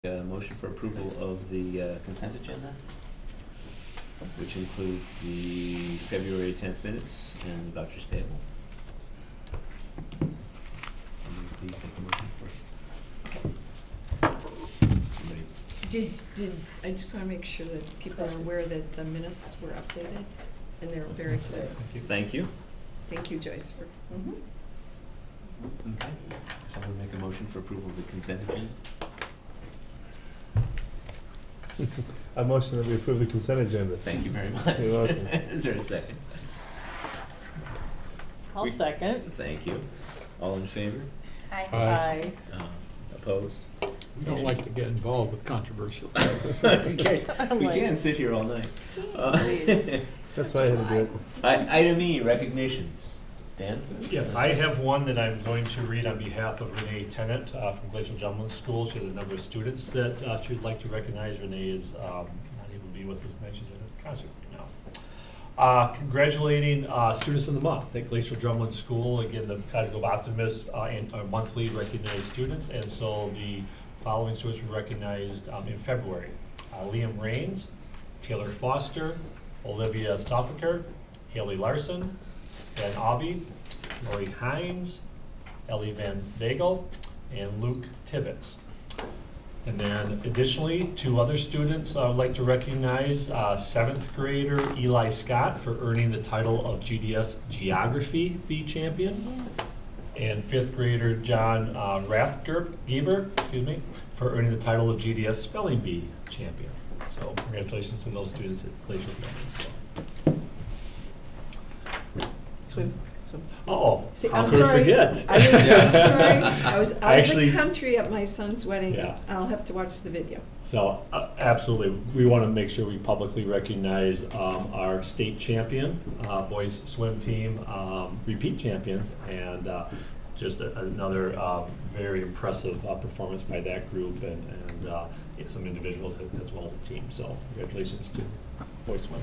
Motion for approval of the consent agenda, which includes the February 10th minutes and the vouchers payable. Please take a motion first. Did I just want to make sure that people are aware that the minutes were updated and they're very clear. Thank you. Thank you, Joyce. For, Okay. Someone make a motion for approval of the consent agenda? I motion that we approve the consent agenda. Thank you very much. You're welcome. Is there a second? I'll second. Thank you. All in favor? Aye. Opposed? We don't like to get involved with controversial. We can't sit here all night. That's why I had to do it. Item E, recognitions. Dan? Yes, I have one that I'm going to read on behalf of Renee Tennant from Glacial Gentleman School. She has a number of students that she would like to recognize. Renee is not able to be with us tonight. She's at a concert right now. Congratulating Students of the Month at Glacial Drumlin School. Again, the Conjugate of Optimists monthly recognize students, and so the following students were recognized in February. Liam Raines, Taylor Foster, Olivia Stoffaker, Haley Larson, Ben Aubie, Lori Hines, Ellie Van Bagel, and Luke Tibbetts. And then additionally, two other students I would like to recognize, 7th grader Eli Scott for earning the title of GDS Geography Bee Champion, and 5th grader John Rathgeber, for earning the title of GDS Spelling Bee Champion. So congratulations to those students at Glacial Drumlin School. swim. Uh-oh, See, how I'm could I sorry. forget? I'm sorry. I was out of Actually- the country at my son's wedding. Yeah. I'll have to watch the video. So, absolutely, we want to make sure we publicly recognize our state champion, boys swim team, repeat champions, and just another very impressive performance by that group and some individuals as well as a team. So, congratulations to boys swim.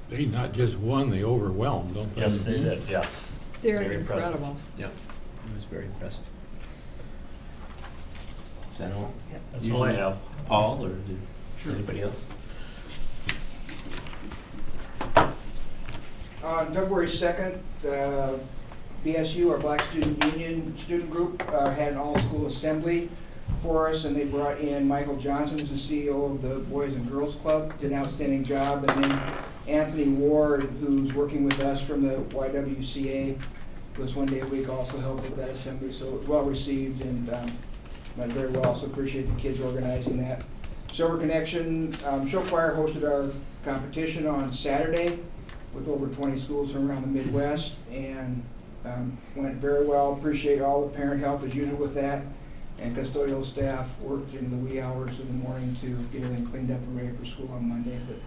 They not just won, they overwhelmed, don't they? Yes, they did, yes. They're Very impressive. incredible. Yep. It was very impressive. Is that all? That's all I have. Paul, or anybody else? On February 2nd, BSU, our Black Student Union student group, had an all-school assembly for us, and they brought in Michael Johnson, who's the CEO of the Boys and Girls Club, did an outstanding job, and then Anthony Ward, who's working with us from the YWCA, was one day a week also helped with that assembly, so it was well received and went very well, so appreciate the kids organizing that. Silver Connection Show Choir hosted our competition on Saturday with over 20 schools from around the Midwest, and went very well. Appreciate all the parent help as usual with that, and custodial staff worked in the wee hours of the morning to get everything cleaned up and ready for school on Monday, but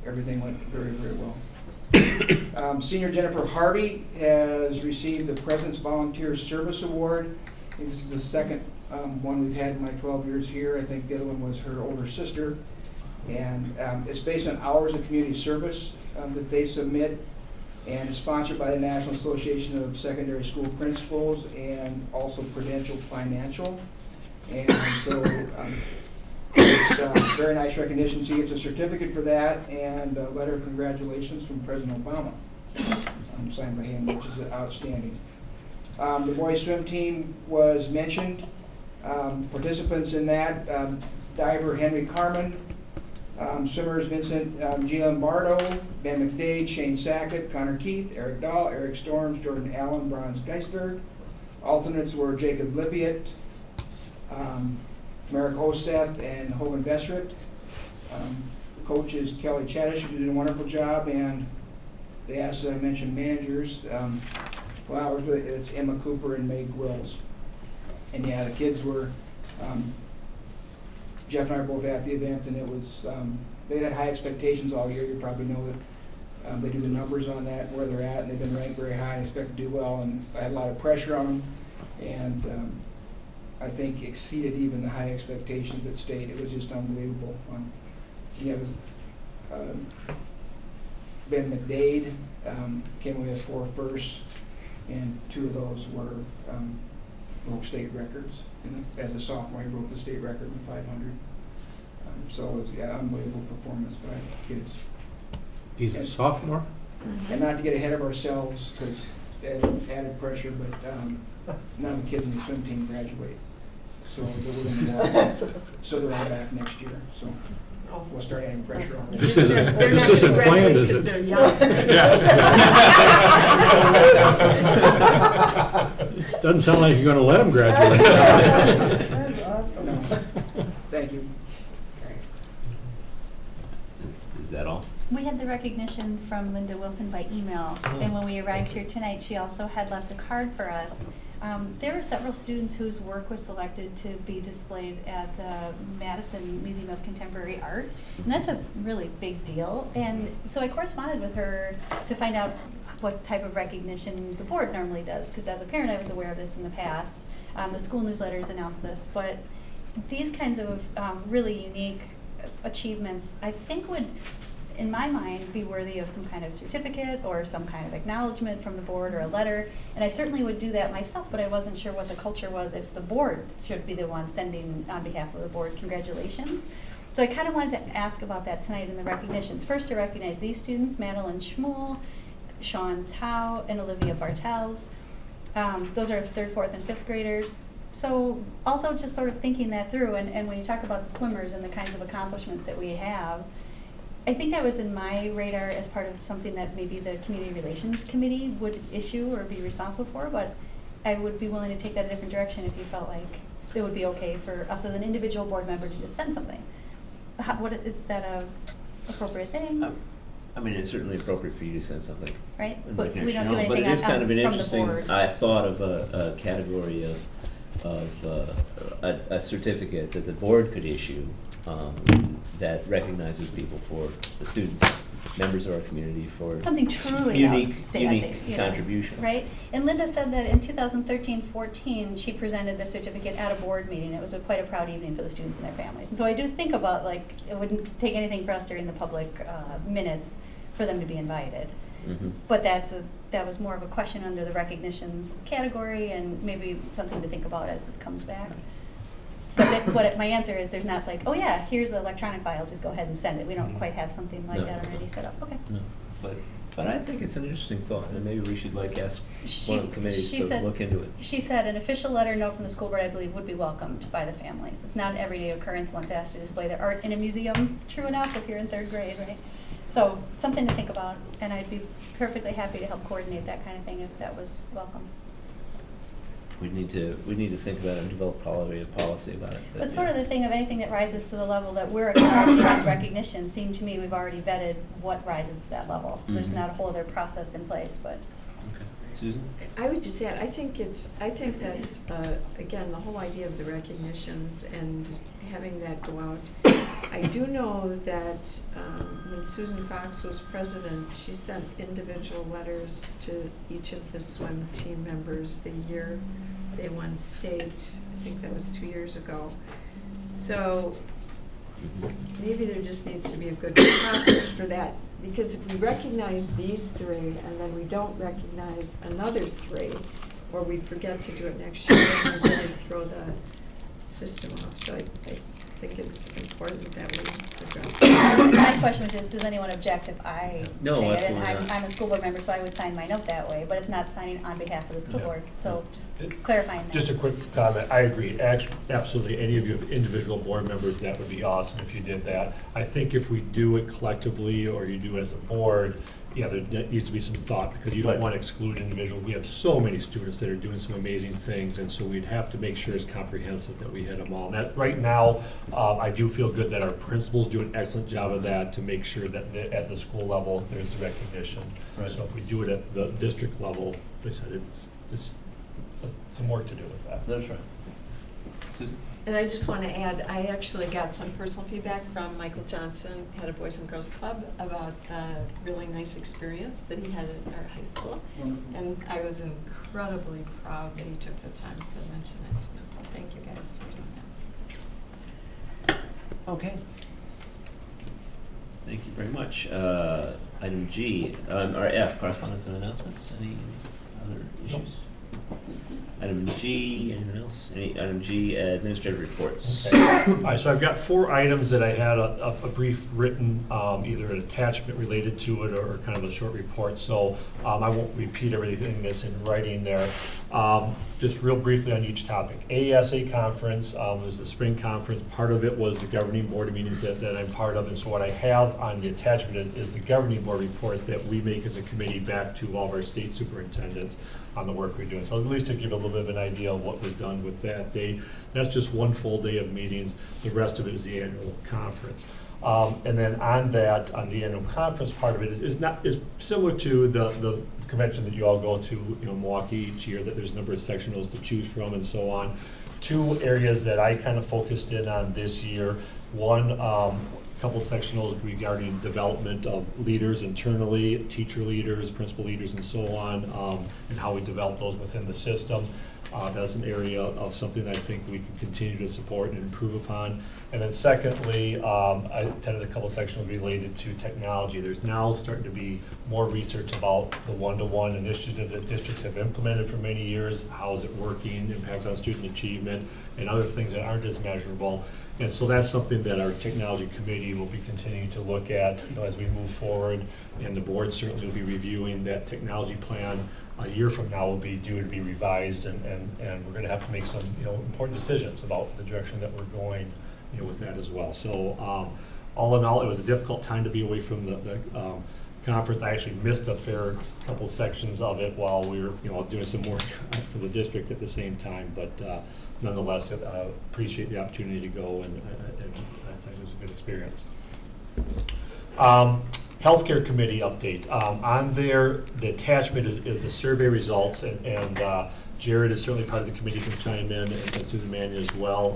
everything went very, very well. Senior Jennifer Harvey has received the President's Volunteer Service Award. This is the second one we've had in my 12 years here. I think the other one was her older sister. And it's based on hours of community service that they submit, and it's sponsored by the National Association of Secondary School Principals and also Prudential Financial. And so it's very nice recognition. She gets a certificate for that and a letter of congratulations from President Obama, signed by him, which is outstanding. The boys swim team was mentioned. Participants in that, diver Henry Carmen, swimmers Vincent G. Lombardo, Ben McDade, Shane Sackett, Connor Keith, Eric Dahl, Eric Storms, Jordan Allen, Bronze Geisler. Alternates were Jacob Lippiett, Merrick Oseth, and Hogan Bessert. Coach is Kelly Chadish, who did a wonderful job, and they asked that I mention managers. Flowers, it's Emma Cooper and Meg Wills. And yeah, the kids were, Jeff and I were both at the event, and it was, they had high expectations all year. You probably know that they do the numbers on that, where they're at, and they've been ranked very high and expect to do well. And I had a lot of pressure on them, and I think exceeded even the high expectations at state. It was just unbelievable. It was Ben McDade came away with 4 firsts, and 2 of those were broke state records. And as a sophomore, he broke the state record in the 500. So it was, yeah, unbelievable performance by kids. He's a sophomore? And not to get ahead of ourselves, because added pressure, but none of the kids in the swim team graduate. So they're all back next year. So we'll start adding pressure on them. This isn't planned, is it? They're young. Doesn't sound like you're gonna let him graduate. That's awesome. No. Thank you. That's great. Is that all? We had the recognition from Linda Wilson by email, and when we arrived here tonight, she also had left a card for us. There were several students whose work was selected to be displayed at the Madison Museum of Contemporary Art, and that's a really big deal. And so I corresponded with her to find out what type of recognition the board normally does, because as a parent I was aware of this in the past. The school newsletters announced this, but these kinds of really unique achievements I think would, in my mind, be worthy of some kind of certificate or some kind of acknowledgement from the board or a letter. And I certainly would do that myself, but I wasn't sure what the culture was if the board should be the one sending, on behalf of the board, congratulations. So I kind of wanted to ask about that tonight in the recognitions. First, to recognize these students, Madeline Schmuel, Sean Tao, and Olivia Bartels. Those are 3rd, 4th, and 5th graders. So also just sort of thinking that through, and when you talk about the swimmers and the kinds of accomplishments that we have, I think that was in my radar as part of something that maybe the Community Relations Committee would issue or be responsible for, but I would be willing to take that a different direction if you felt like it would be okay for us as an individual board member to just send something. Is that a appropriate thing? I mean, it's certainly appropriate for you to send something. Right, in but we recognition. don't do anything But it is kind of an from the interesting, board. I thought of a category of a certificate that the board could issue that recognizes people for the students, members of our community, for Something truly unique outstanding, contribution. Right, and Linda said that in 2013-14, she presented the certificate at a board meeting. It was quite a proud evening for the students and their families. And so I do think about, like, it wouldn't take anything for us during the public minutes for them to be invited. Mm-hmm. But that was more of a question under the recognitions category, and maybe something to think about as this comes back. But my answer is there's not like, oh yeah, here's the electronic file, just go ahead and send it. We don't quite have something like that already set up. Okay. No, but I think it's an interesting thought, and maybe we should ask one of the committees to look into it. She said an official letter note from the school board, I believe, would be welcomed by the families. It's not an everyday occurrence once asked to display their art in a museum. True enough, if you're in 3rd grade, right? So something to think about, and I'd be perfectly happy to help coordinate that kind of thing if that was welcome. We need to think about it and develop policy about it. But sort of the thing of anything that rises to the level that we're acknowledging as recognition, seemed to me we've already vetted what rises to that level. So there's not a whole other process in place, but. Okay. Susan? I would just add, I think that's, again, the whole idea of the recognitions and having that go out. I do know that when Susan Fox was president, she sent individual letters to each of the swim team members the year they won state. I think that was 2 years ago. So maybe there just needs to be a good process for that. Because if we recognize these 3 and then we don't recognize another 3, or we forget to do it next year, then we really throw the system off. So I think it's important that we address that. My question was just, does anyone object if I No, say it? absolutely And not. I'm a school board member, so I would sign my note that way, but it's not signing on behalf of the school Yeah. board. So just clarifying that. Just a quick comment, I agree, absolutely, any of you have individual board members, that would be awesome if you did that. I think if we do it collectively, or you do as a board, yeah, there needs to be some thought, because you don't Right. want to exclude individuals. We have so many students that are doing some amazing things, and so we'd have to make sure it's comprehensive, that we hit them all. And that, right now, I do feel good that our principals do an excellent job of that, to make sure that at the school level, there's recognition. Right. So if we do it at the district level, they said it's some work to do with that. That's right. Susan? And I just want to add, I actually got some personal feedback from Michael Johnson, head of Boys and Girls Club, about the really nice experience that he had at our high school. And I was incredibly proud that he took the time to mention it to me. So thank you guys for doing that. Okay. Thank you very much. Item G, or F, correspondence and announcements. Any other issues? Item G, anyone else? Item G, administrative reports. Okay. All right, so I've got 4 items that I had a brief written, either an attachment related to it or kind of a short report. So I won't repeat everything that's in writing there. Just real briefly on each topic. AESA conference was the spring conference. Part of it was the governing board meetings that I'm part of. And so what I have on the attachment is the governing board report that we make as a committee back to all of our state superintendents on the work we're doing. So at least to give a little bit of an idea of what was done with that day. That's just one full day of meetings. The rest of it is the annual conference. And then on that, on the annual conference part of it is similar to the convention that you all go to, Milwaukee each year, that there's a number of sectionals to choose from and so on. 2 areas that I kind of focused in on this year. One, couple sectionals regarding development of leaders internally, teacher leaders, principal leaders, and so on, and how we develop those within the system. That's an area of something that I think we can continue to support and improve upon. And then secondly, I attended a couple sections related to technology. There's now starting to be more research about the one-to-one initiatives that districts have implemented for many years. How is it working, impact on student achievement, and other things that aren't as measurable. And so that's something that our technology committee will be continuing to look at as we move forward. And the board certainly will be reviewing that technology plan. A year from now will be due to be revised, and we're going to have to make some important decisions about the direction that we're going with that as well. So all in all, it was a difficult time to be away from the conference. I actually missed a fair couple sections of it while we were doing some work for the district at the same time, but nonetheless, I appreciate the opportunity to go, and I think it was a good experience. Healthcare committee update. On there, the attachment is the survey results, and Jared is certainly part of the committee, can chime in, and Susan Mannion as well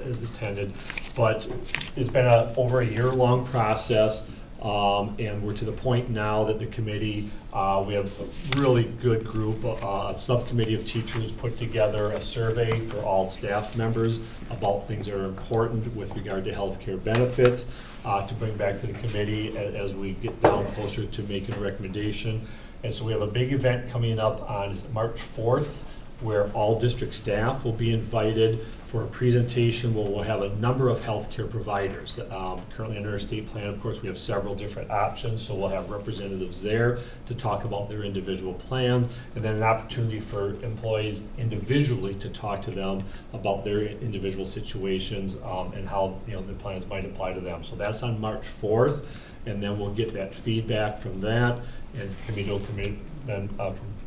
has attended. But it's been over a year-long process. And we're to the point now that the committee, we have a really good group, a subcommittee of teachers put together a survey for all staff members about things that are important with regard to healthcare benefits to bring back to the committee as we get down closer to making a recommendation. And so we have a big event coming up on March 4th, where all district staff will be invited for a presentation where we'll have a number of healthcare providers. Currently under our state plan, of course, we have several different options, so we'll have representatives there to talk about their individual plans, and then an opportunity for employees individually to talk to them about their individual situations and how the plans might apply to them. So that's on March 4th, and then we'll get that feedback from that, and committee will then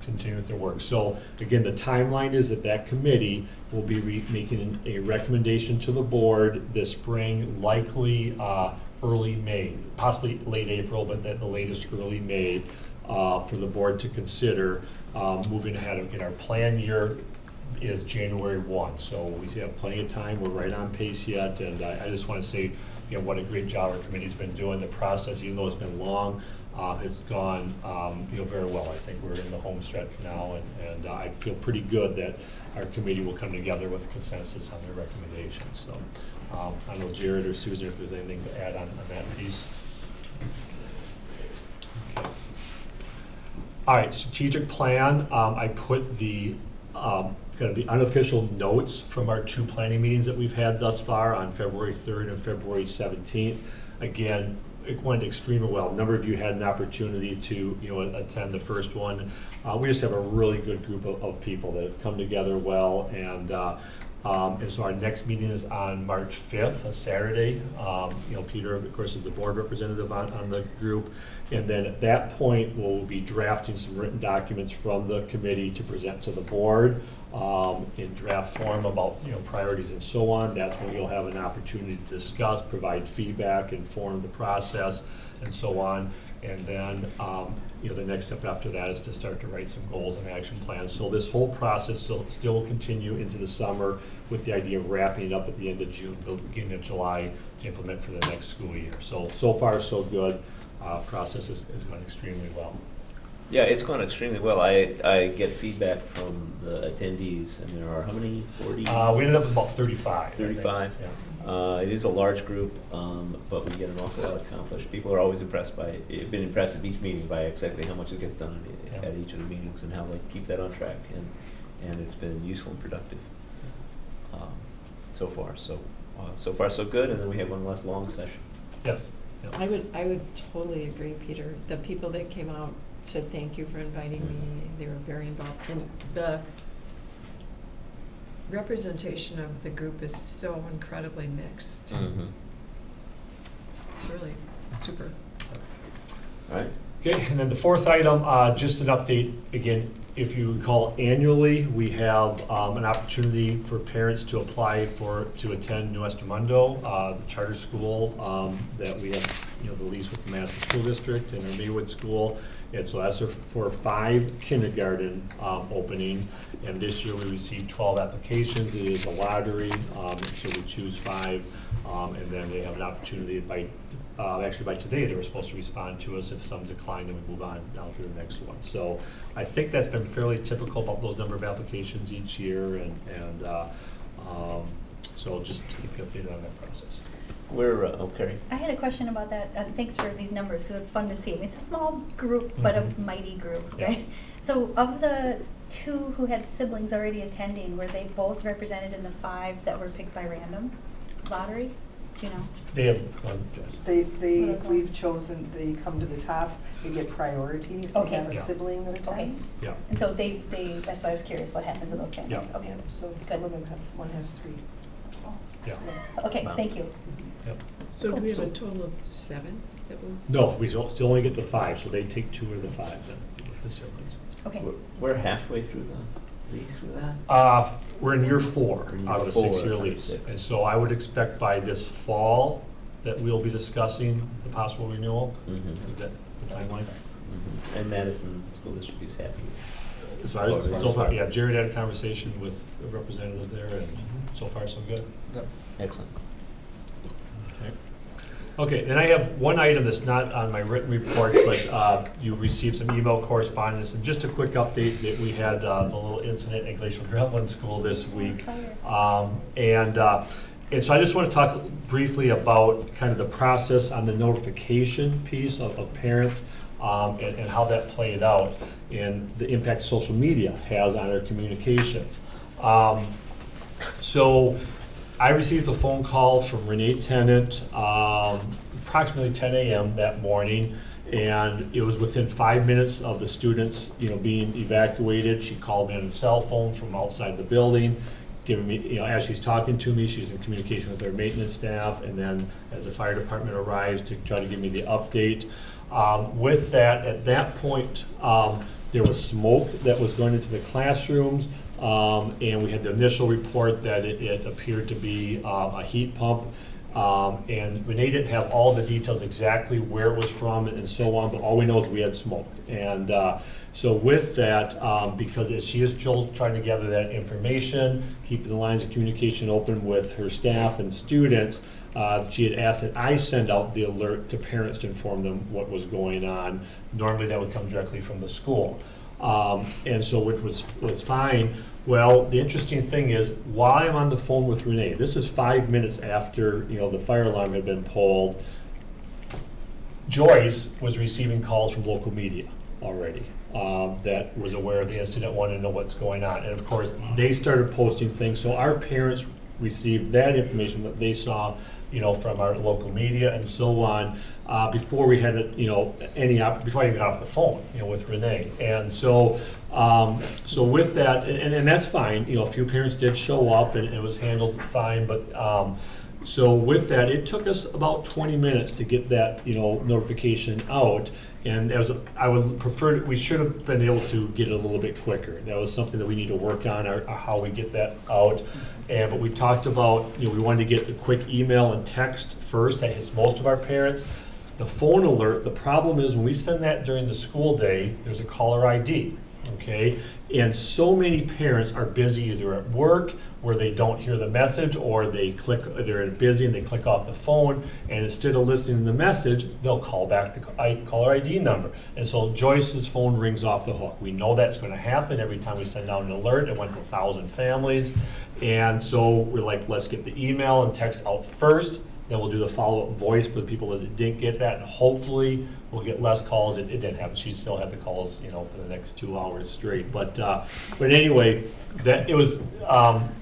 continue with their work. So again, the timeline is that committee will be making a recommendation to the board this spring, likely early May, possibly late April, but at the latest early May, for the board to consider moving ahead. Again, our plan year is January 1, so we have plenty of time. We're right on pace yet, and I just want to say, what a great job our committee's been doing. The process, even though it's been long, has gone very well. I think we're in the home stretch now, and I feel pretty good that our committee will come together with consensus on their recommendations. So I don't know, Jared or Susan, if there's anything to add on that piece. Okay. All right, strategic plan. I put the kind of the unofficial notes from our 2 planning meetings that we've had thus far on February 3rd and February 17th. Again, it went extremely well. A number of you had an opportunity to attend the first one. We just have a really good group of people that have come together well, and so our next meeting is on March 5th, a Saturday. Peter, of course, is the board representative on the group, and then at that point we'll be drafting some written documents from the committee to present to the board in draft form about priorities and so on. That's when you'll have an opportunity to discuss, provide feedback, inform the process, and so on. And then the next step after that is to start to write some goals and action plans. So this whole process still will continue into the summer with the idea of wrapping it up at the end of June, beginning of July, to implement for the next school year. So far so good. Process is going extremely well. Yeah, it's gone extremely well. I get feedback from the attendees, and there are how many? 40? We ended up with about 35. 35? Yeah. It is a large group, but we get an awful lot accomplished. People are always been impressed at each meeting by exactly how much it gets done at each of the meetings and how they keep that on track. And and it's been useful and productive so far. So far so good, and then we have one less long session. Yes. Yeah. I would totally agree, Peter. The people that came out said thank you for inviting me. They were very involved. And the representation of the group is so incredibly mixed. It's really super. All right. Okay, and then the fourth item, just an update, again, if you recall, annually, we have an opportunity for parents to apply to attend New Mundo, the charter school that we have, the lease with the Madison School District and our Maywood School. And so that's for 5 kindergarten openings. And this year we received 12 applications. It is a lottery, so we choose 5. And then they have an opportunity actually by today, they were supposed to respond to us. If some decline, then we move on down to the next one. So I think that's been fairly typical about those number of applications each year, and so just to keep you updated on that process. We're okay. I had a question about that. Thanks for these numbers, because it's fun to see. It's a small group, but a mighty group, Yeah. right? So of the 2 who had siblings already attending, were they both represented in the 5 that were picked by random lottery? Do you know? They have, We've chosen, they come to the top, they get priority if they Okay. have a Yeah. sibling that attends. yeah. And so they, that's why I was curious what happened to those families. Yeah. Okay. Yep, so some of them have, one has 3. Yeah. Okay, Wow. thank you. Yep. So do we have a So- total of 7 that will? No, we still only get the 5, so they take 2 of the 5 then, with the siblings. Okay. We're halfway through the lease with that. We're in year 4 In out of a year 4 6-year out of lease. 6. And so I would expect by this fall that we'll be discussing the possible renewal. Is that the timeline? And Madison School District is happy. So far, yeah, Jared had a conversation with a representative there, and so far so good. Excellent. Okay, then I have one item that's not on my written report, but you received some email correspondence, and just a quick update that we had the little incident at Glacial Drumlin School this week. And so I just want to talk briefly about kind of the process on the notification piece of parents and how that played out and the impact social media has on our communications. So I received a phone call from Renee Tennant approximately 10 a.m. that morning, and it was within 5 minutes of the students, being evacuated. She called me on the cell phone from outside the building, giving me, as she's talking to me, she's in communication with our maintenance staff, and then as the fire department arrives to try to give me the update. With that, at that point, there was smoke that was going into the classrooms, and we had the initial report that it appeared to be a heat pump. And Renee didn't have all the details exactly where it was from and so on, but all we know is we had smoke. And so with that, because as she is still trying to gather that information, keeping the lines of communication open with her staff and students, she had asked that I send out the alert to parents to inform them what was going on. Normally that would come directly from the school. And so which was fine. Well, the interesting thing is, while I'm on the phone with Renee, this is 5 minutes after the fire alarm had been pulled, Joyce was receiving calls from local media already that was aware of the incident, wanted to know what's going on. And of course, they started posting things. So our parents received that information that they saw from our local media and so on, before we had, before I even got off the phone, with Renee. And so, so with that, and that's fine, a few parents did show up and it was handled fine, but, so with that, it took us about 20 minutes to get that, notification out. And I would prefer, we should have been able to get it a little bit quicker. That was something that we need to work on, how we get that out. But we talked about, we wanted to get a quick email and text first. That hits most of our parents. The phone alert, the problem is when we send that during the school day, there's a caller ID, okay? And so many parents are busy either at work where they don't hear the message, or they're busy and they click off the phone, and instead of listening to the message, they'll call back the caller ID number. And so Joyce's phone rings off the hook. We know that's going to happen every time we send out an alert. It went to 1,000 families. And so we're like, let's get the email and text out first. Then we'll do the follow-up voice for the people that didn't get that, and hopefully we'll get less calls. It didn't happen. She still had the calls, you know, for the next 2 hours straight. But anyway, that it was.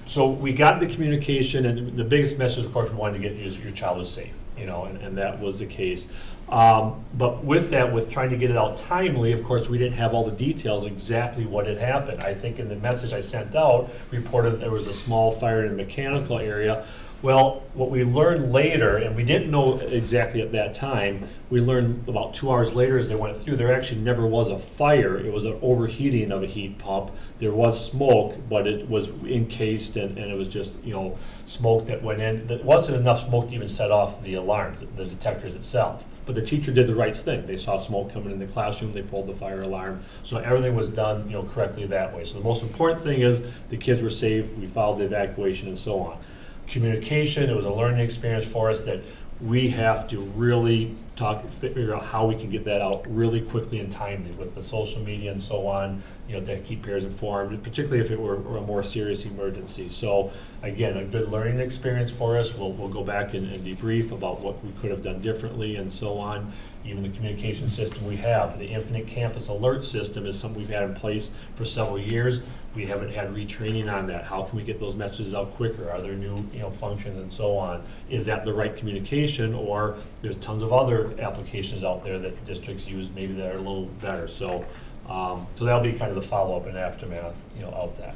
So we got the communication, and the biggest message, of course, we wanted to get is your child is safe, you know, and that was the case. But with that, with trying to get it out timely, of course, we didn't have all the details exactly what had happened. I think in the message I sent out, reported there was a small fire in the mechanical area. Well, what we learned later, and we didn't know exactly at that time, we learned about 2 hours later as they went through, there actually never was a fire. It was an overheating of a heat pump. There was smoke, but it was encased, and it was just, you know, smoke that went in. There wasn't enough smoke to even set off the alarms, the detectors itself. But the teacher did the right thing. They saw smoke coming in the classroom, they pulled the fire alarm. So everything was done, you know, correctly that way. So the most important thing is the kids were safe, we followed the evacuation and so on. Communication, it was a learning experience for us that we have to really figure out how we can get that out really quickly and timely with the social media and so on, you know, to keep parents informed, particularly if it were a more serious emergency. So again, a good learning experience for us. We'll go back and debrief about what we could have done differently and so on. Even the communication system we have, the Infinite Campus Alert System is something we've had in place for several years. We haven't had retraining on that. How can we get those messages out quicker? Are there new, you know, functions and so on? Is that the right communication, or there's tons of other applications out there that districts use maybe that are a little better? So, so that'll be kind of the follow-up and aftermath, you know, of that.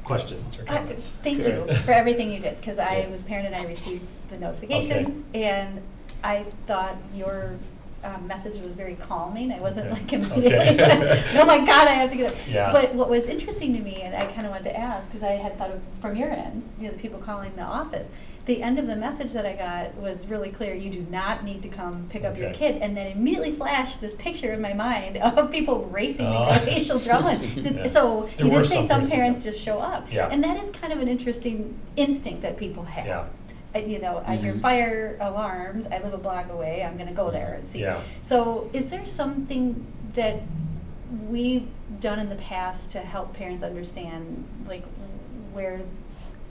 Questions or comments? Thank you for everything you did, because I was a parent and I received the notifications, and I thought your message was very calming. I wasn't like immediately, oh my God, I have to get it. Yeah. But what was interesting to me, and I kind of wanted to ask, because I had thought of from your end, you know, the people calling the office, the end of the message that I got was really clear. You do not need to come pick up your kid. And then immediately flashed this picture in my mind of people racing to go facial drama. Yeah. So There you were did say some parents that. just show up. Yeah. And that is kind of an interesting instinct that people have. Yeah. You know, I hear fire alarms, I live a block away, I'm gonna go there and see. Yeah. So is there something that we've done in the past to help parents understand, like, where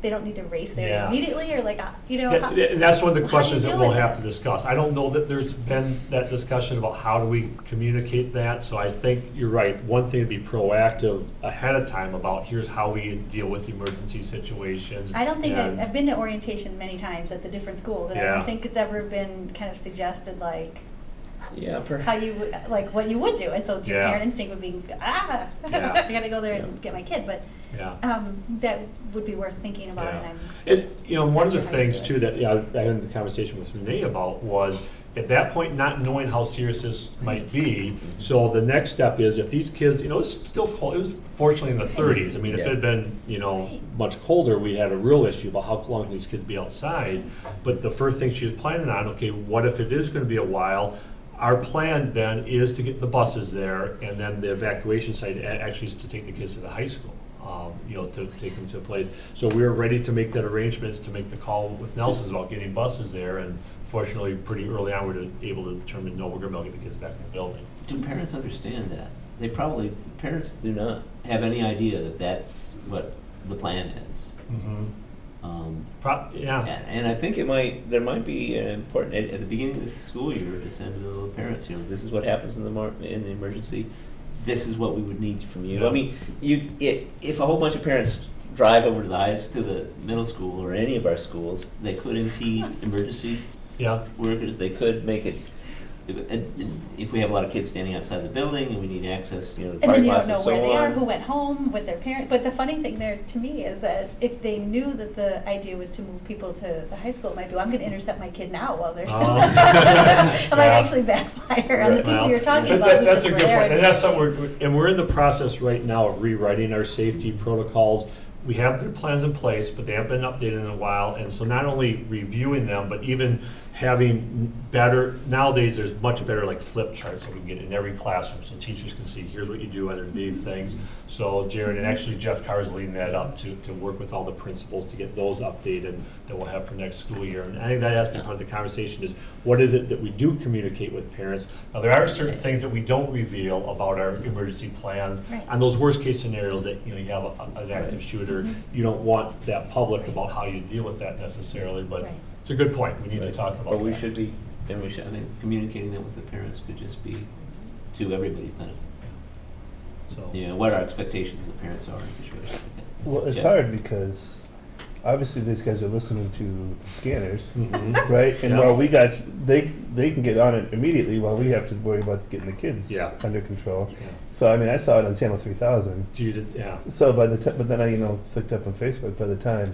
they don't need to race there Yeah. immediately, or like, you know? Yeah, and that's one of the how do questions you that deal we'll with have it? to discuss. I don't know that there's been that discussion about how do we communicate that, so I think you're right. One thing to be proactive ahead of time about here's how we deal with emergency situations. I don't think and- I've been to orientation many times at the different schools, and I Yeah. don't think it's ever been kind of suggested, like, Yeah, how you would, like, what you would do. And so your Yeah. parent instinct would be, Yeah. I gotta go there and Yeah. get my kid. But Yeah. that would be worth thinking about. Yeah. And I'm And, you know, one of the not sure how you things do too it. that, yeah, I had the conversation with Renee about was, at that point, not knowing how serious this might be. So the next step is, if these kids, you know, it's still cold, it was fortunately in the 30s. I mean, if it had been, you know, much colder, we had a real issue about how long can these kids be outside. But the first thing she was planning on, okay, what if it is gonna be a while? Our plan then is to get the buses there, and then the evacuation site actually is to take the kids to the high school, you know, to take them to a place. So we were ready to make that arrangements, to make the call with Nelson's about getting buses there, and fortunately, pretty early on, we were able to determine, no, we're gonna be able to get the kids back in the building. Do parents understand that? Parents do not have any idea that that's what the plan is. Yeah. And I think there might be an important, at the beginning of the school year, to send to the parents, you know, this is what happens in the emergency, this is what we would need from you. Yeah. I mean, if a whole bunch of parents drive over to the middle school or any of our schools, they could impede emergency workers, they could make it, and if we have a lot of kids standing outside the building and we need access, you know, to And then parking you lots don't and know so where they are, on. who went home with their parent. But the funny thing there to me is that if they knew that the idea was to move people to the high school, it might be, well, I'm going to intercept my kid now while they're still. It might actually backfire on the people Well, you're talking that- about. who That's just a were good there point, and that's immediately. something we're in the process right now of rewriting our safety protocols. We have good plans in place, but they haven't been updated in a while, and so not only reviewing them, but even having better, nowadays there's much better like flip charts that we can get in every classroom, so teachers can see, here's what you do under these things. So Jared, and actually Jeff Carr is leading that up to work with all the principals to get those updated that we'll have for next school year. And I think that has to be part of the conversation is, what is it that we do communicate with parents? Now, there are certain things that we don't reveal about our emergency plans. Right. On those worst case scenarios that, you know, you have an active shooter or you don't want that public about how you deal with that necessarily, but Right. it's a good point, we need to talk about that. But we should be, and we should, I think communicating that with the parents could just be to everybody's benefit. So, You know, what our expectations of the parents are in situations like that. Well, it's Yeah. hard because obviously these guys are listening to scanners, Mhm. right? And Yeah. while they can get on it immediately while we have to worry about getting the kids Yeah. under control. Yeah. So, I mean, I saw it on channel 3000. So you did, yeah. So by the time, but then I, flicked up on Facebook by the time.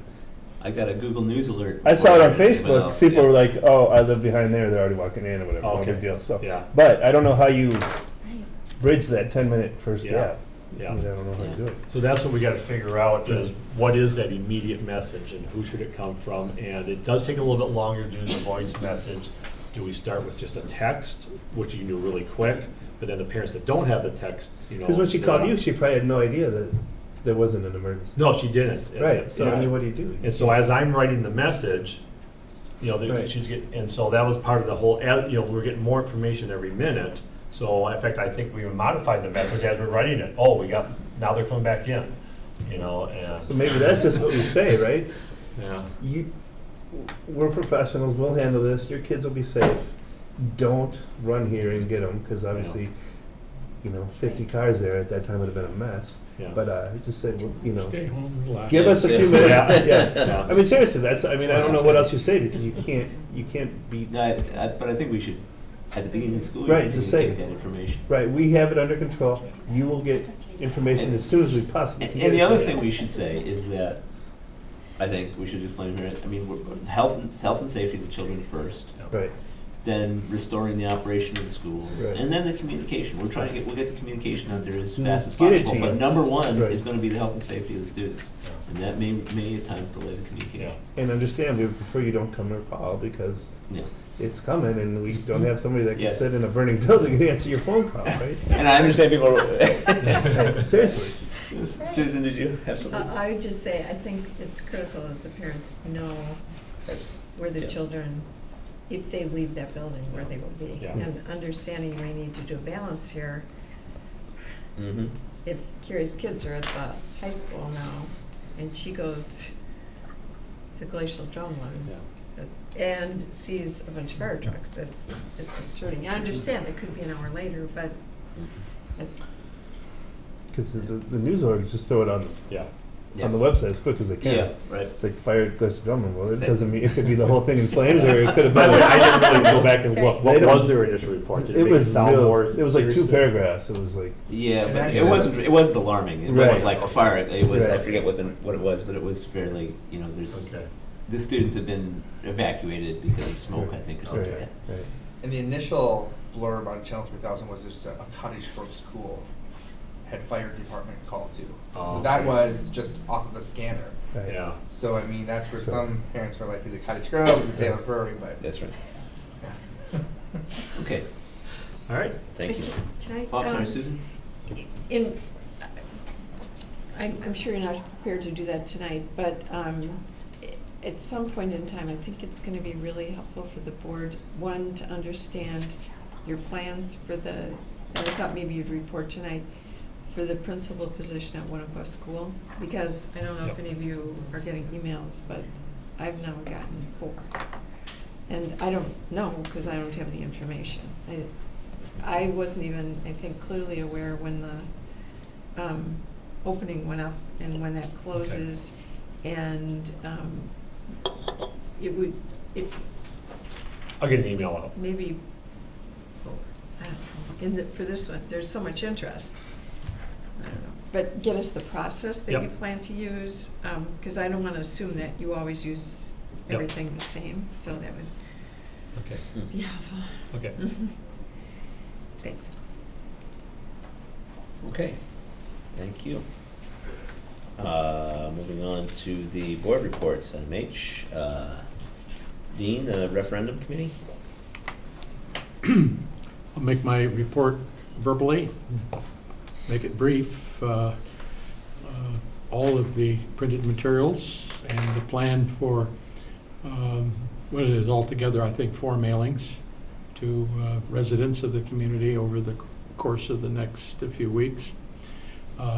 I got a Google News alert. I saw it on before anyone Facebook. else, People yeah. were like, "Oh, I live behind there. They're already walking in or whatever." Oh, No okay. big deal. So, Yeah. but I don't know how you bridge that 10-minute first Yeah. gap. Yeah. I mean, I don't know how to do it. So that's what we gotta figure out is what is that immediate message and who should it come from? And it does take a little bit longer to do the voice message. Do we start with just a text, which you can do really quick, but then the parents that don't have the text, Because when she called you, she probably had no idea that there wasn't an emergency. No, she didn't. Right. So Yeah. I mean, what do you do? And so as I'm writing the message, Right. she's getting, and so that was part of the whole, we're getting more information every minute. So in fact, I think we even modified the message as we're writing it. Oh, now they're coming back in, and, So maybe that's just what we say, right? yeah. We're professionals. We'll handle this. Your kids will be safe. Don't run here and get them because obviously, 50 cars there at that time would have been a mess. Yeah. But just say, well, Stay home, relax. give us a few Yeah. minutes. Yeah. Yeah. Yeah. I mean, seriously, I don't know what else you say because you can't beat. No, but I think we should, at the beginning of the school Right, year, just communicate say- that information. Right, we have it under control. You will get information as soon as we possibly can. And get the it other to thing you. we should say is that, I think we should explain here, I mean, health and safety of the children first, Right. then restoring the operation of the school, Right. and then the communication. We'll get the communication out there as Mm, fast as get it possible. to you. But number one Right. is gonna be the health and safety of the students. And that may at times delay the communication. And understand, we prefer you don't come or call because Yeah. it's coming and we don't have somebody that can Yes. sit in a burning building and answer your phone call, right? And I understand people. Seriously. Susan, did you have something? I would just say, I think it's critical that the parents know where the Yeah. children, if they leave that building, where they will be. Yeah. And understanding you may need to do a balance here. Mm-hmm. If Carrie's kids are at the high school now, and she goes to Glacial Drumlin, and sees a bunch of fire trucks, that's just concerning. I understand it could be an hour later, but Because the news organs just throw it on Yeah. the website as quick as they can. Yeah, right. It's like fire this gunman. Well, it Same. doesn't mean it could be the whole thing in flames, or it could have By been. the way, I didn't really go back and look, They what don't- was their initial report? Did It make was sound real. more It was like 2 serious? paragraphs. It was like Yeah, And but actually- it wasn't alarming. It Right. was like a fire. It was, I Right. forget what it was, but it was fairly, there's, Okay. the students have been evacuated because of smoke, I think, or something right, like that. right. And the initial blurb on Channel 3000 was just a Cottage Grove school had fire department called to. Oh, So that okay. was just off of the scanner. Right. Yeah. So I mean, that's where So- some parents were like, is it Cottage Grove, is it Taylor Prairie, but. That's right. Yeah. Okay, All right. thank you. can I? Oh, I'm sorry, Susan? I'm sure you're not prepared to do that tonight, but at some point in time, I think it's going to be really helpful for the board, one, to understand your plans for and I thought maybe you'd report tonight, for the principal position at Winnebago School, because I don't know if Yep. any of you are getting emails, but I've now gotten 4. And I don't know, because I don't have the information. I wasn't even, I think, clearly aware when the opening went up and when that closes. And it would, I'll get an email out. maybe, I don't know, for this one, there's so much interest. I don't know. But get us the process that Yep. you plan to use, because I don't want to assume that you always use Yep. everything the same, so that would Okay. be helpful. Okay. Thanks. Okay, thank you. Moving on to the board reports, MH. Dean, referendum committee? I'll make my report verbally, make it brief. All of the printed materials and the plan for, what it is altogether, I think 4 mailings to residents of the community over the course of the next few weeks,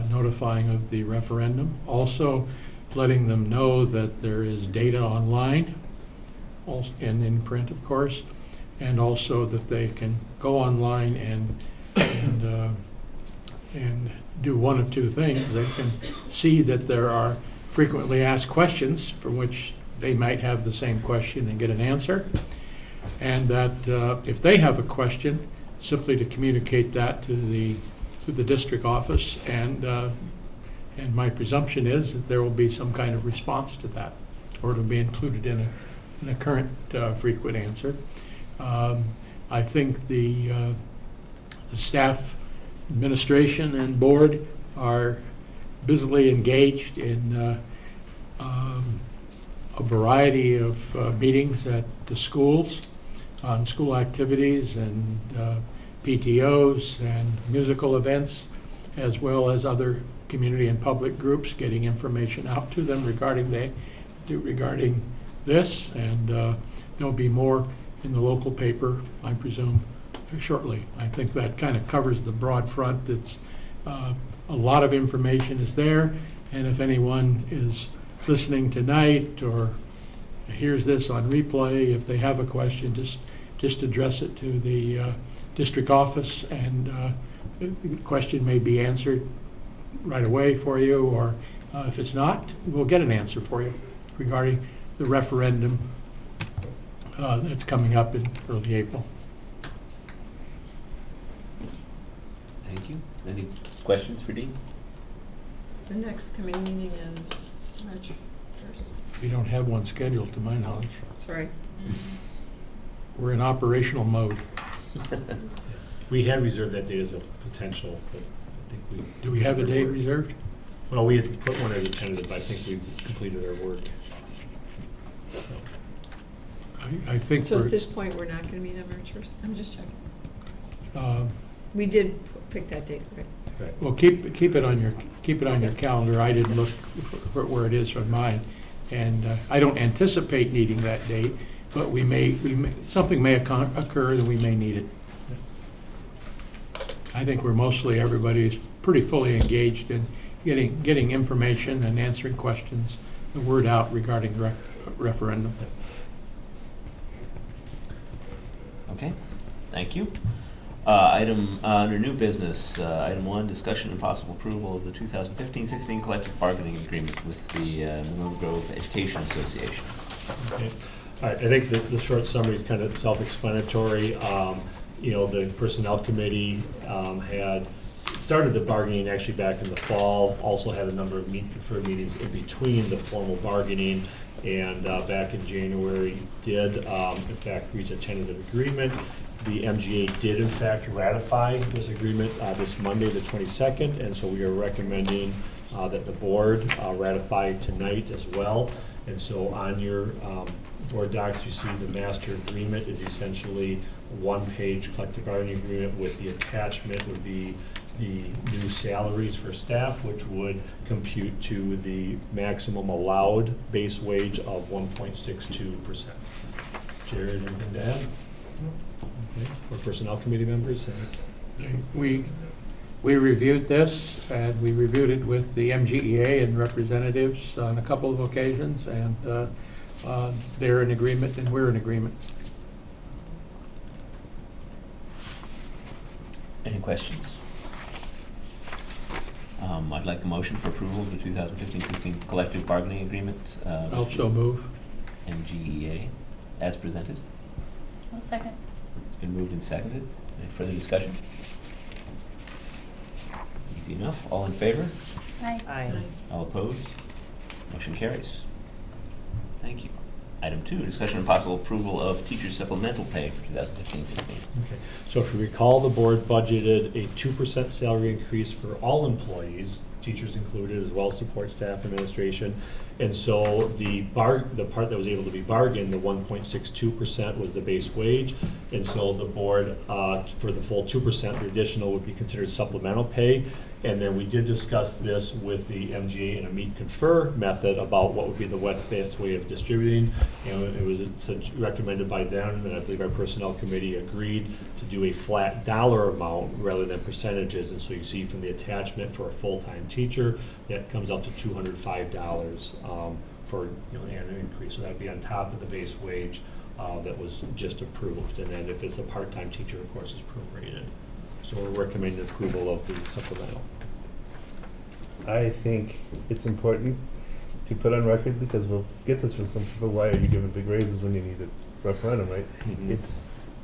notifying of the referendum. Also, letting them know that there is data online, and in print, of course, and also that they can go online and do one of two things. They can see that there are frequently asked questions from which they might have the same question and get an answer, and that if they have a question, simply to communicate that to the district office, and my presumption is that there will be some kind of response to that, or it'll be included in a current frequent answer. I think the staff, administration, and board are busily engaged in a variety of meetings at the schools on school activities and PTOs and musical events, as well as other community and public groups, getting information out to them regarding this, and there'll be more in the local paper, I presume, shortly. I think that kind of covers the broad front. It's a lot of information is there, and if anyone is listening tonight or hears this on replay, if they have a question, just address it to the district office, and the question may be answered right away for you, or if it's not, we'll get an answer for you regarding the referendum that's coming up in early April. Thank you. Any questions for Dean? The next committee meeting is March 1st. We don't have one scheduled, to my knowledge. Sorry. We're in operational mode. We had reserved that date as a potential, but I think we. Do we have a date reserved? Well, we had put one as a tentative, but I think we've completed our work. So, I think So we're, at this point, we're not going to meet on March 1st? I'm just checking. We did pick that date, right? right. well, keep it on your calendar. I didn't look for where it is on mine, and I don't anticipate needing that date, but we may something may occur that we may need it. I think everybody's pretty fully engaged in getting information and answering questions, the word out regarding the referendum. Okay, thank you. Item under new business, item 1, discussion and possible approval of the 2015-16 collective bargaining agreement with the Monona Grove Education Association. Okay. All right, I think the short summary is kind of self-explanatory. The personnel committee had started the bargaining actually back in the fall, also had a number of preferred meetings in between the formal bargaining, and back in January did in fact reach a tentative agreement. The MGA did in fact ratify this agreement this Monday, the 22nd, and so we are recommending that the board ratify tonight as well. And so on your board docs, you see the master agreement is essentially a one-page collective bargaining agreement, with the attachment would be the new salaries for staff, which would compute to the maximum allowed base wage of 1.62%. Jared, anything to add? Okay. For personnel committee members? We reviewed this, and we reviewed it with the MGEA and representatives on a couple of occasions, and they're in agreement and we're in agreement. Any questions? I'd like a motion for approval of the 2015-16 collective bargaining agreement. Also move. MGEA, as presented. I'll second. It's been moved and seconded. Any further discussion? Easy enough. All in favor? Aye. All opposed? Motion carries. Thank you. Item 2, discussion and possible approval of teacher supplemental pay for 2015-16. Okay, so if you recall, the board budgeted a 2% salary increase for all employees, teachers included, as well as support staff, administration. And so the part that was able to be bargained, the 1.62% was the base wage. And so the board, for the full 2%, the additional would be considered supplemental pay. And then we did discuss this with the MGA in a meet confer method about what would be the best way of distributing. It was recommended by them, and I believe our personnel committee agreed to do a flat dollar amount rather than percentages. And so you see from the attachment for a full-time teacher, that comes up to $205 for annual increase. So that would be on top of the base wage that was just approved. And then if it's a part-time teacher, of course, it's prorated. So we're recommending approval of the supplemental. I think it's important to put on record, because we'll get this from some people, why are you giving big raises when you need a referendum, right? Mhm. It's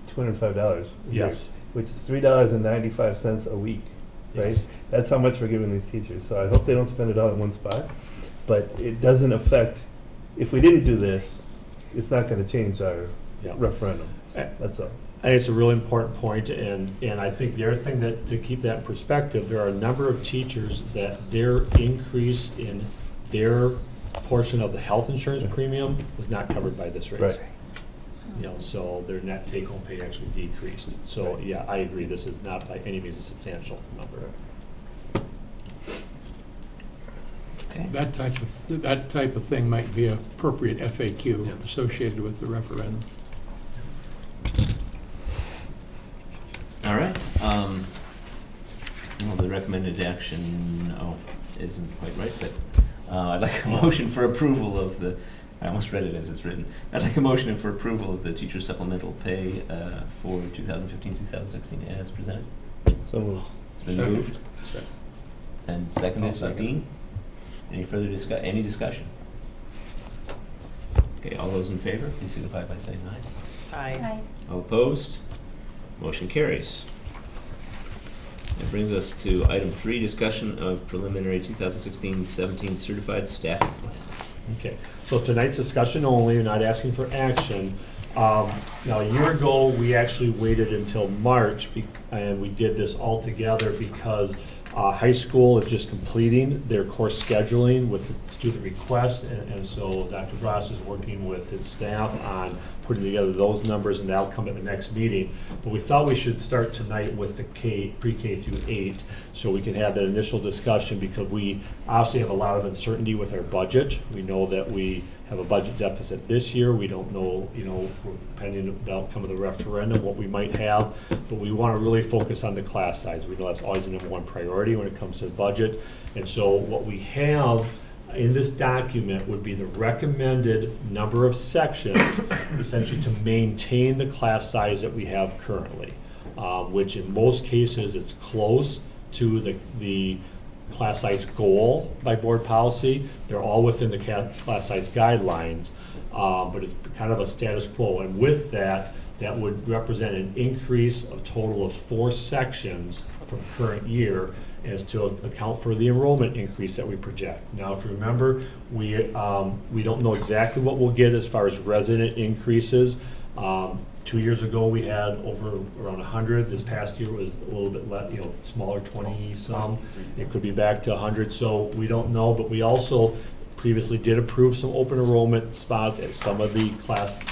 $205 a year, Yes. which is $3.95 a week, right? Yes. That's how much we're giving these teachers. So I hope they don't spend it all in one spot, but it doesn't affect, if we didn't do this, it's not gonna change our Yeah. referendum, I that's all. I think it's a really important point, and I think the other thing that, to keep that in perspective, there are a number of teachers that their increase in their portion of the health insurance premium was not covered by this raise. Right. So their net take-home pay actually decreased. So, yeah, I agree, this is not by any means a substantial number. Okay. That type of thing might be appropriate FAQ Yeah. associated with the referendum. All right. Well, the recommended action, isn't quite right, but I'd like a motion for approval of the, I almost read it as it's written. I'd like a motion for approval of the teacher supplemental pay for 2015-2016 as presented. So moved. It's been Second. moved and seconded by Second. Dean. Any further any discussion? Okay, all those in favor, please signify by saying aye. Aye. All opposed? Motion carries. That brings us to item 3, discussion of preliminary 2016-17 certified staffing plan. Okay, so tonight's discussion only, you're not asking for action. Now, a year ago, we actually waited until March, and we did this all together because high school is just completing their course scheduling with the student requests, and so Dr. Ross is working with his staff on putting together those numbers, and that'll come at the next meeting. But we thought we should start tonight with the pre-K through 8, so we can have that initial discussion, because we obviously have a lot of uncertainty with our budget. We know that we have a budget deficit this year. We don't know, depending on the outcome of the referendum, what we might have, but we want to really focus on the class size. We know that's always the number one priority when it comes to the budget. And so what we have in this document would be the recommended number of sections, essentially to maintain the class size that we have currently, which in most cases it's close to the class size goal by board policy. They're all within the class size guidelines, but it's kind of a status quo. And with that, that would represent an increase of total of 4 sections from current year, as to account for the enrollment increase that we project. Now, if you remember, we don't know exactly what we'll get as far as resident increases. 2 years ago, we had around 100. This past year was a little bit less, smaller, 20 some. It could be back to 100, so we don't know. But we also previously did approve some open enrollment spots at some of the class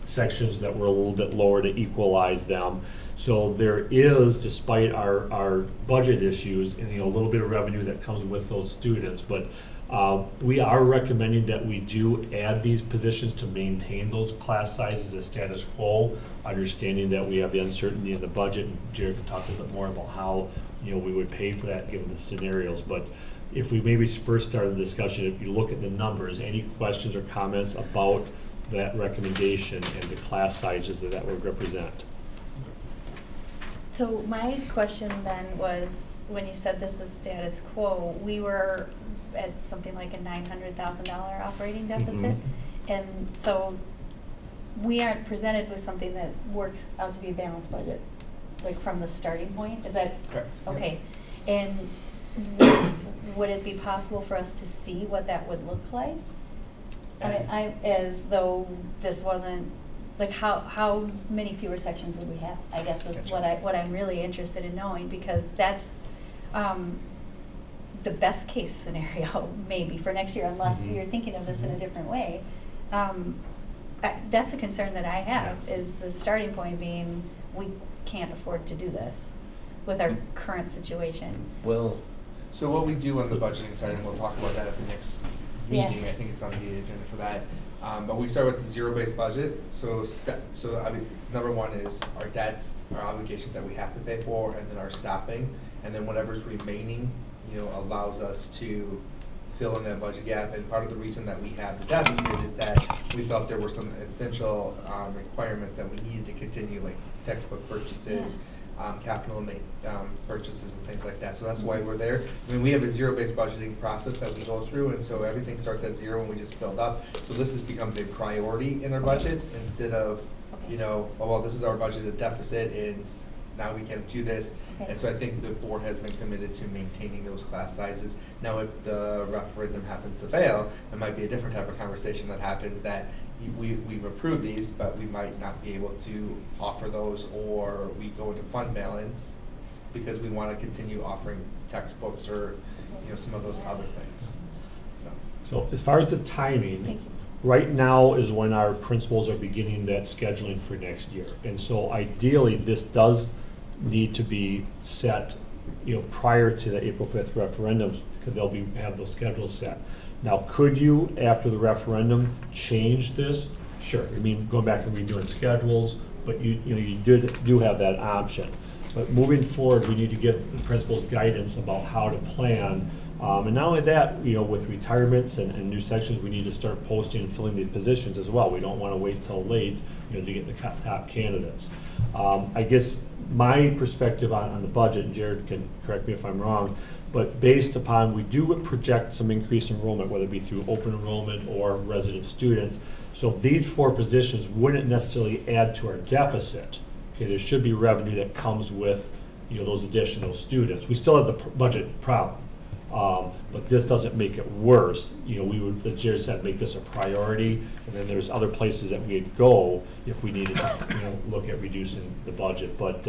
sections that were a little bit lower to equalize them. So there is, despite our budget issues, and a little bit of revenue that comes with those students, but we are recommending that we do add these positions to maintain those class sizes as status quo, understanding that we have the uncertainty in the budget. And Jared can talk a little bit more about how we would pay for that given the scenarios. But if we maybe first start the discussion, if you look at the numbers, any questions or comments about that recommendation and the class sizes that would represent? So my question then was, when you said this is status quo, we were at something like a $900,000 operating deficit. And so we aren't presented with something that works out to be a balanced budget, like from the starting point, is that? Correct. Okay, and would it be possible for us to see what that would look like? As though this wasn't, like how many fewer sections would we have, I guess is Gotcha. what I'm really interested in knowing, because that's the best case scenario maybe for next year, unless you're thinking of this in a different way. That's a concern that I have, is the starting point being we can't afford to do this with our current situation. Well, So what we do on the budgeting side, and we'll talk about that at the next Yeah. meeting, I think it's on the agenda for that. But we start with the zero-based budget. So I mean, number one is our debts, our obligations that we have to pay for, and then our staffing, and then whatever's remaining, you know, allows us to fill in that budget gap. And part of the reason that we have the deficit is that we felt there were some essential requirements that we needed to continue, like textbook purchases, capital purchases and things like that. So that's why we're there. I mean, we have a zero-based budgeting process that we go through, and so everything starts at zero and we just build up. So this becomes a priority in our budgets instead of, you know, oh, well, this is our budgeted deficit and now we can do this. Okay. And so I think the board has been committed to maintaining those class sizes. Now, if the referendum happens to fail, it might be a different type of conversation that happens, that we've approved these, but we might not be able to offer those, or we go into fund balance because we want to continue offering textbooks or, you know, some of those other things. So as far as the Thank timing, you. right now is when our principals are beginning that scheduling for next year. And so ideally, this does need to be set, you know, prior to the April 5th referendums, because they'll have those schedules set. Now, could you, after the referendum, change this? Sure. I mean, going back and redoing schedules, but you do have that option. But moving forward, we need to give the principals guidance about how to plan. And not only that, you know, with retirements and new sections, we need to start posting and filling these positions as well. We don't want to wait till late, you know, to get the top candidates. I guess my perspective on the budget, and Jared can correct me if I'm wrong, but based upon, we do project some increased enrollment, whether it be through open enrollment or resident students. So these 4 positions wouldn't necessarily add to our deficit. Okay, there should be revenue that comes with, you know, those additional students. We still have the budget problem, but this doesn't make it worse. You know, we would, as Jared said, make this a priority, and then there's other places that we'd go if we needed to, you know, look at reducing the budget. But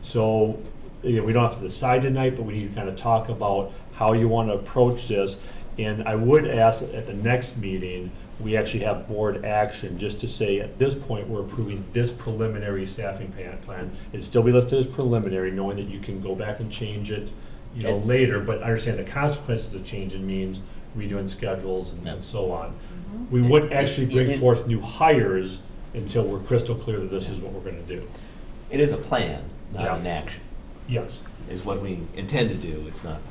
so, you know, we don't have to decide tonight, but we need to kind of talk about how you want to approach this. And I would ask that at the next meeting, we actually have board action, just to say at this point, we're approving this preliminary staffing plan. It'd still be listed as preliminary, knowing that you can go back and change it, you know, later, but understand the consequences of changing means redoing schedules and so on. We wouldn't actually bring forth new hires until we're crystal clear that this is what we're going to do. It is a plan, not an action, Yes. is what we intend to do. It's not,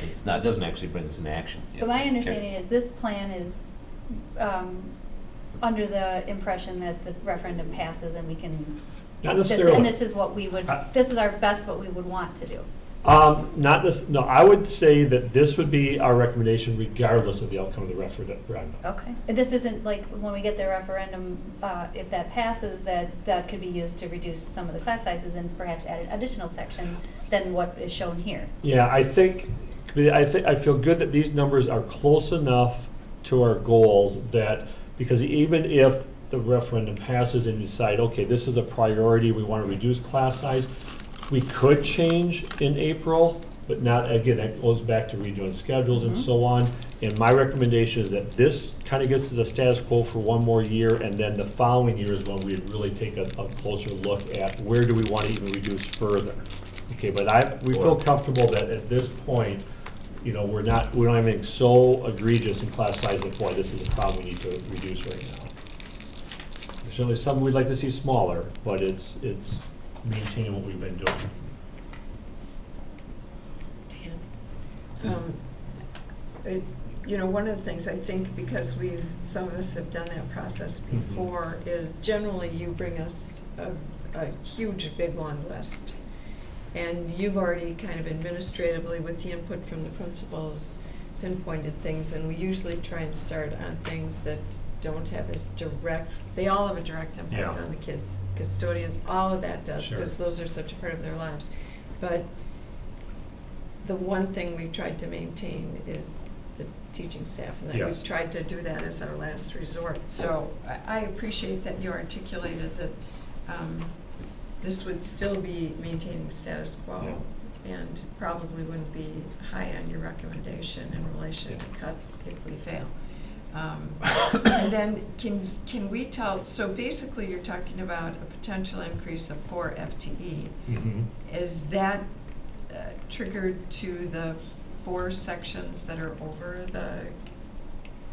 it doesn't actually bring us an action. But my understanding is this plan is under the impression that the referendum passes and we can, Not necessarily. and this is what we would, this is our best what we would want to do. Not this, no, I would say that this would be our recommendation regardless of the outcome of the referendum. Okay. And this isn't like when we get the referendum, if that passes, that could be used to reduce some of the class sizes and perhaps add an additional section than what is shown here. Yeah, I feel good that these numbers are close enough to our goals that, because even if the referendum passes and you decide, okay, this is a priority, we want to reduce class size, we could change in April, but not, again, that goes back to redoing schedules and so on. And my recommendation is that this kind of gets us a status quo for one more year, and then the following year is when we'd really take a closer look at where do we want to even reduce further. Okay, but we feel comfortable that at this point, you know, we don't have anything so egregious in class size that, boy, this is a problem we need to reduce right now. There's certainly some we'd like to see smaller, but it's maintaining what we've been doing. You know, one of the things I think, because some of us have done that process before, is generally you bring us a huge, big, long list. And you've already kind of administratively, with the input from the principals, pinpointed things, and we usually try and start on things that don't have as direct, they all have a direct impact on the kids, custodians, all of that does, because those are such a part of their lives. But the one thing we've tried to maintain is the teaching staff, and that we've tried to do that as our last resort. So I appreciate that you articulated that this would still be maintaining status quo and probably wouldn't be high on your recommendation in relation to cuts if we fail. And then can we tell, so basically you're talking about a potential increase of 4 FTE. Is that triggered to the 4 sections that are over the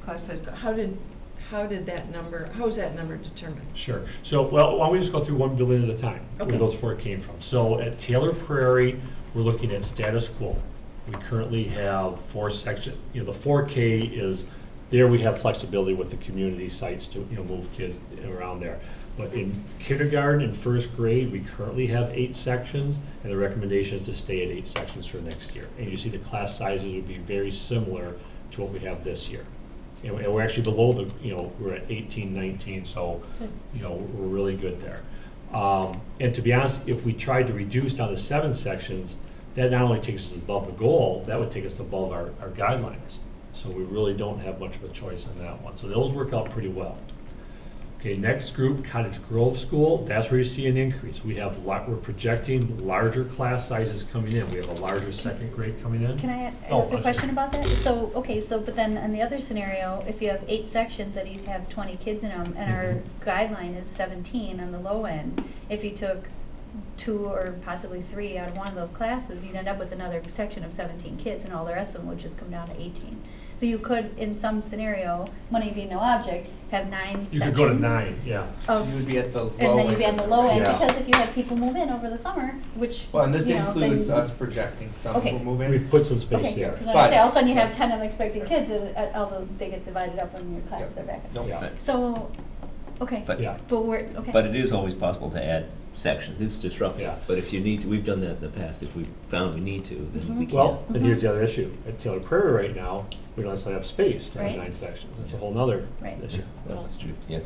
class size? How is that number determined? Sure. So, well, why don't we just go through one building at a time, Okay. where those 4 came from. So at Taylor Prairie, we're looking at status quo. We currently have 4 sections, the 4K is, there we have flexibility with the community sites to, move kids around there. But in kindergarten and first grade, we currently have 8 sections, and the recommendation is to stay at 8 sections for next year. And you see the class sizes would be very similar to what we have this year. And we're actually below the, we're at 18, 19, so, we're really good there. And to be honest, if we tried to reduce down to 7 sections, that not only takes us above the goal, that would take us above our guidelines. So we really don't have much of a choice on that one. So those work out pretty well. Okay, next group, Cottage Grove School, that's where you see an increase. We're projecting larger class sizes coming in. We have a larger second grade coming in. Can I Oh, ask a I'm question sorry. about that? So, okay, but then in the other scenario, if you have 8 sections that each have 20 kids in them, and our guideline is 17 on the low end, if you took 2 or possibly 3 out of one of those classes, you'd end up with another section of 17 kids, and all the rest of them would just come down to 18. So you could, in some scenario, money being no object, have 9 sections. You could go to 9, yeah. So you would be at the low end. And then you'd be on the low end, Yeah. because if you had people move in over the summer, which, Well, and this you know, includes then- us projecting some Okay. people move in. We've put some space Okay, there. because I But- say all of a sudden you have 10 unexpected kids, although they get divided up when your classes are back. Nope. Yeah. So, okay. But- Yeah. But we're, okay. But it is always possible to add sections. It's disruptive. Yeah. But if you need to, we've done that in the past. If we found we need to, then we can. Well, and here's the other issue. At Taylor Prairie right now, we don't necessarily have space to have Right. 9 sections. That's a whole nother Right. issue. Well, that's true, yeah.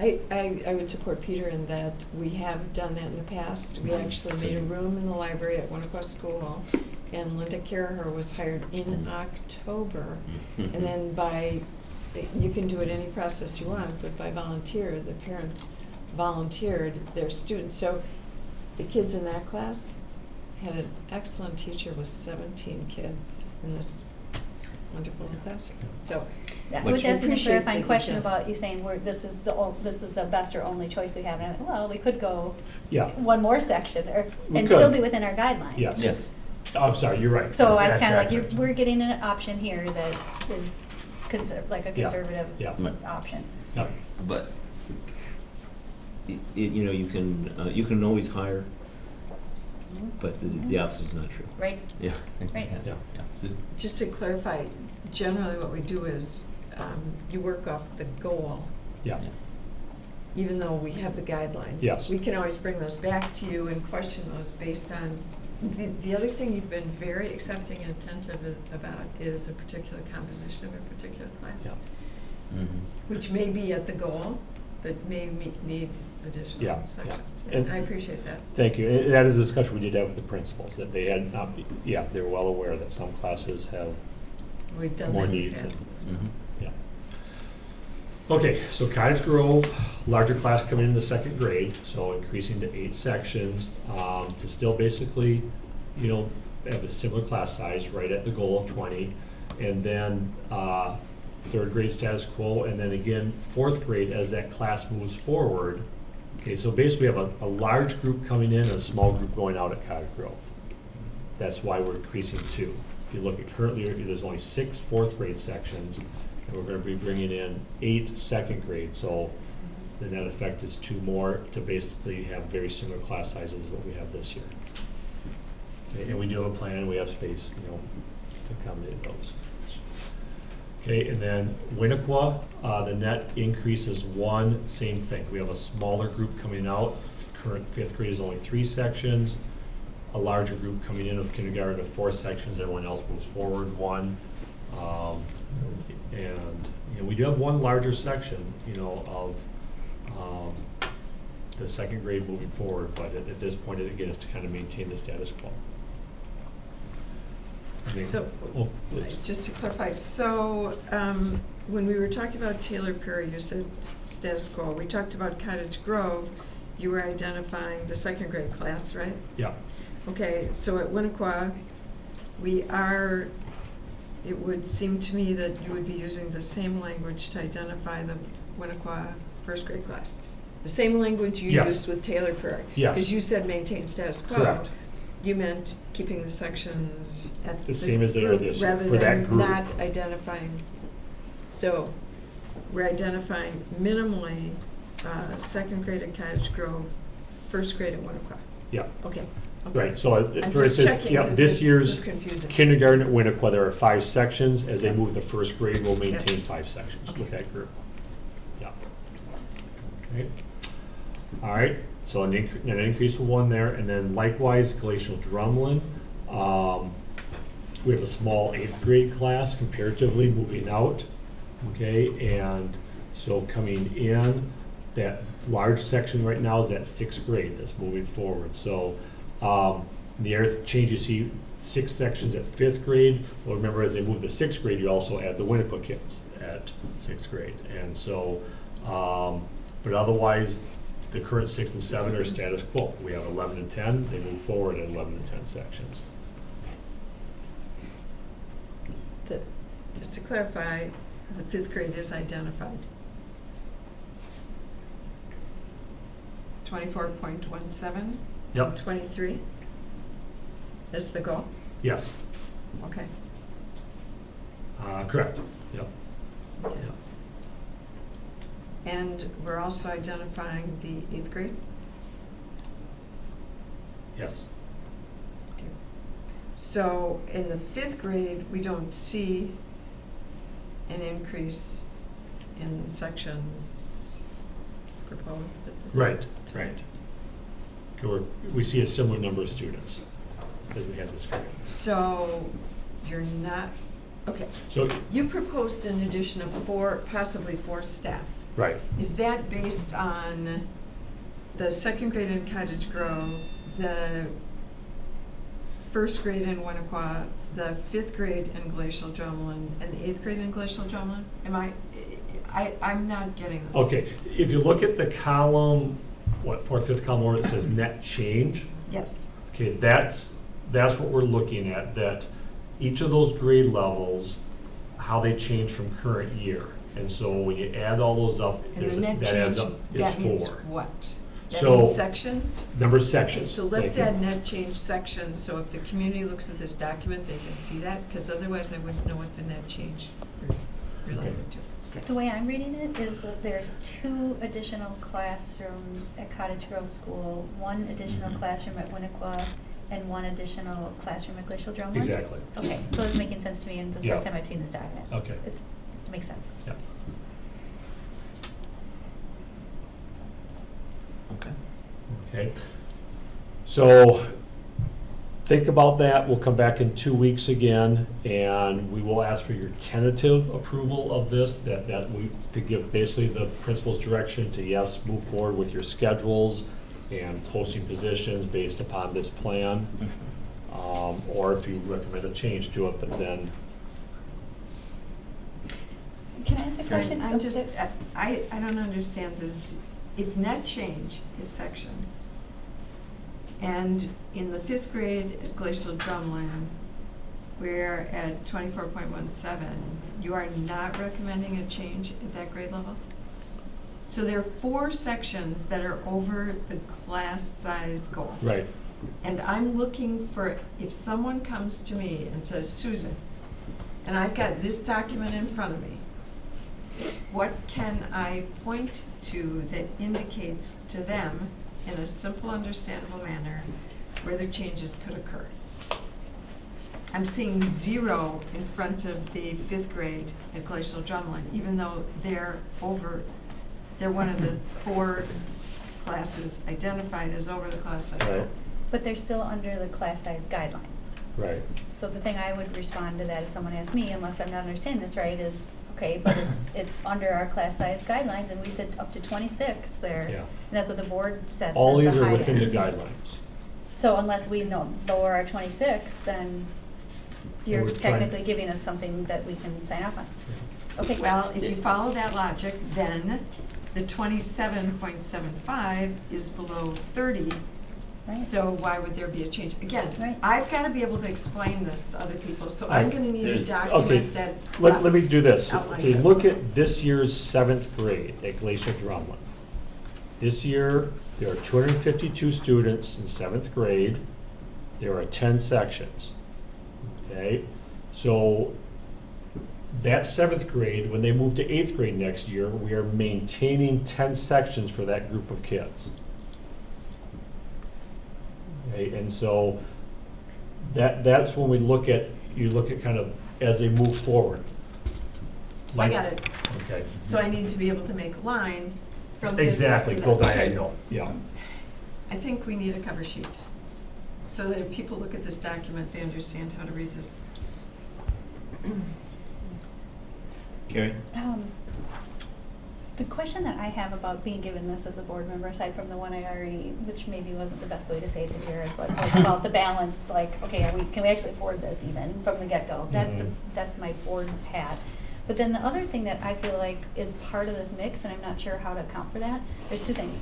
I would support Peter in that we have done that in the past. We actually made a room in the library at Winnequa School, and Linda Caraher was hired in October. And then you can do it any process you want, but by volunteer, the parents volunteered their students. So the kids in that class had an excellent teacher with 17 kids in this wonderful classroom. So I Which was we asking a appreciate clarifying that you question can. about you saying this is the best or only choice we have. And well, we could go Yeah. one more section We and could. still be within our guidelines. Yes. Yes. Oh, I'm sorry, you're right. So I was That's kind of accurate. like, we're getting an option here that is like a Yeah. conservative Yeah. Right. option. Yeah. But, you can always hire, but the opposite is not true. Right? Yeah. Right. Yeah. Susan? just to clarify, generally what we do is you work off the goal, Yeah. even though we have the guidelines. Yes. We can always bring those back to you and question those based on, the other thing you've been very accepting and attentive about is a particular composition of a particular class. Yeah. Mhm. Which may be at the goal, but may need Yeah, additional yeah. sections. And- I appreciate that. Thank you. And that is a discussion we did have with the principals, that they had not, they were well aware that some classes have We've done more that in the needs. past. Mhm. Yeah. Okay, so Cottage Grove, larger class coming into second grade, so increasing to 8 sections, to still basically, have a similar class size, right at the goal of 20. And then, third grade status quo, and then again, fourth grade as that class moves forward. Okay, so basically we have a large group coming in and a small group going out at Cottage Grove. That's why we're increasing 2. If you look at currently, there's only 6 fourth grade sections, and we're gonna be bringing in 8 second grade, so the net effect is 2 more to basically have very similar class sizes as what we have this year. Okay, and we do have a plan, we have space, to accommodate those. Okay, and then Winnequa, the net increase is 1, same thing. We have a smaller group coming out. Current 5th grade is only 3 sections. A larger group coming in of kindergarten to 4 sections. Everyone else moves forward 1. And we do have 1 larger section, of the second grade moving forward. But at this point, again, it's to kind of maintain the status quo. So, Please. just to clarify, so when we were talking about Taylor Prairie, you said status quo. We talked about Cottage Grove, you were identifying the second grade class, right? Yeah. Okay, so at Winnequa, it would seem to me that you would be using the same language to identify the Winnequa first grade class. The same language you Yes. used with Taylor Prairie. Yes. Because you said maintain status quo. Correct. you meant keeping the sections at The same as they are group this year, rather for that than group. not identifying. So we're identifying minimally second grade at Cottage Grove, first grade at Winnequa. Yeah, Okay. right, so I'm for just instance, checking yeah, 'cause this it's year's confusing. kindergarten at Winnequa, there are 5 sections. As they move to first grade, we'll maintain Yep. 5 sections with Okay. that group. Yeah. Okay. All right, so an increase of 1 there, and then likewise Glacial Drumlin. We have a small 8th grade class comparatively moving out, okay? And so coming in, that large section right now is at 6th grade that's moving forward. So the other change, you see 6 sections at 5th grade. Well, remember, as they move to 6th grade, you also add the Winnequa kids at 6th grade. And so, but otherwise, the current 6 and 7 are status quo. We have 11 and 10, they move forward at 11 and 10 sections. Just to clarify, the 5th grade is identified. 24.17? Yep. 23 is the goal? Yes, Okay. correct, yep. Okay. And we're also identifying the 8th grade? Yes. Okay. So in the 5th grade, we don't see an increase in sections proposed at this Right, time? right. We see a similar number of students as we had this grade. So you're not, okay, So, you proposed an addition of 4, possibly 4 staff. right, Is that based on the 2nd grade in Cottage Grove, the 1st grade in Winnequa, the 5th grade in Glacial Drumlin, and the 8th grade in Glacial Drumlin? I'm not getting this. okay, if you look at the column, 4th, 5th column where it says net change, Yes, okay, that's what we're looking at, that each of those grade levels, how they change from current year. And so when you add all those up, and the net that adds change, up, that is means 4. what? That So- means sections? Number of Okay, sections. so let's Thank you. add net change sections, so if the community looks at this document, they can see that, because otherwise I wouldn't know what the net change related to. Okay. The way I'm reading it is that there's 2 additional classrooms at Cottage Grove School, 1 additional Mhm. classroom at Winnequa, and 1 additional classroom at Glacial Drumlin? Exactly. Okay, so it's making sense to me, and this is the Yeah. first time I've seen this document. Okay. It makes sense. Yeah. Okay. Okay. So think about that. We'll come back in 2 weeks again, and we will ask for your tentative approval of this, to give basically the principal's direction to, yes, move forward with your schedules and posting positions based upon this plan. Or if you recommend a change to it, but then, Can I ask a question? I'm just, I don't understand this. If net change is sections, and in the 5th grade at Glacial Drumlin, we're at 24.17, you are not recommending a change at that grade level? So there are 4 sections that are over the class size goal. right, And I'm looking for, if someone comes to me and says, Susan, and I've got this document in front of me, what can I point to that indicates to them, in a simple, understandable manner, where the changes could occur? I'm seeing 0 in front of the 5th grade at Glacial Drumlin, even though they're one of the 4 classes identified as over the class size. right, But they're still under the class size guidelines. right. So the thing I would respond to that if someone asked me, unless I'm not understanding this right, is, okay, but it's under our class size guidelines, and we said up to 26 there. Yeah. And that's what the board sets All as these the are high within the end. guidelines. So unless we lower our 26, then we're you're trying- technically giving us something that we can sign off on. Okay. Well, if you follow that logic, then the 27.75 is below 30. Right. So why would there be a change? Again, Right. I've got to be able to explain this to other people, so Right. I'm going to need a Okay. document that. Let me do this. outlines Okay, it. look at this year's 7th grade at Glacial Drumlin. This year, there are 252 students in 7th grade. There are 10 sections, okay? So that 7th grade, when they move to 8th grade next year, we are maintaining 10 sections for that group of kids. Okay, and so that's when you look at kind of as they move forward. I got it. Okay. So I need to be able to make a line from this to Exactly, that. go Okay. diagonal, yeah. I think we need a cover sheet, so that if people look at this document, they understand how to read this. Carrie? The question that I have about being given this as a board member, aside from the one I already, which maybe wasn't the best way to say it to Jared, but like about the balance, it's like, okay, can we actually afford this even from the get-go? That's my board hat. But then the other thing that I feel like is part of this mix, and I'm not sure how to account for that, there's two things.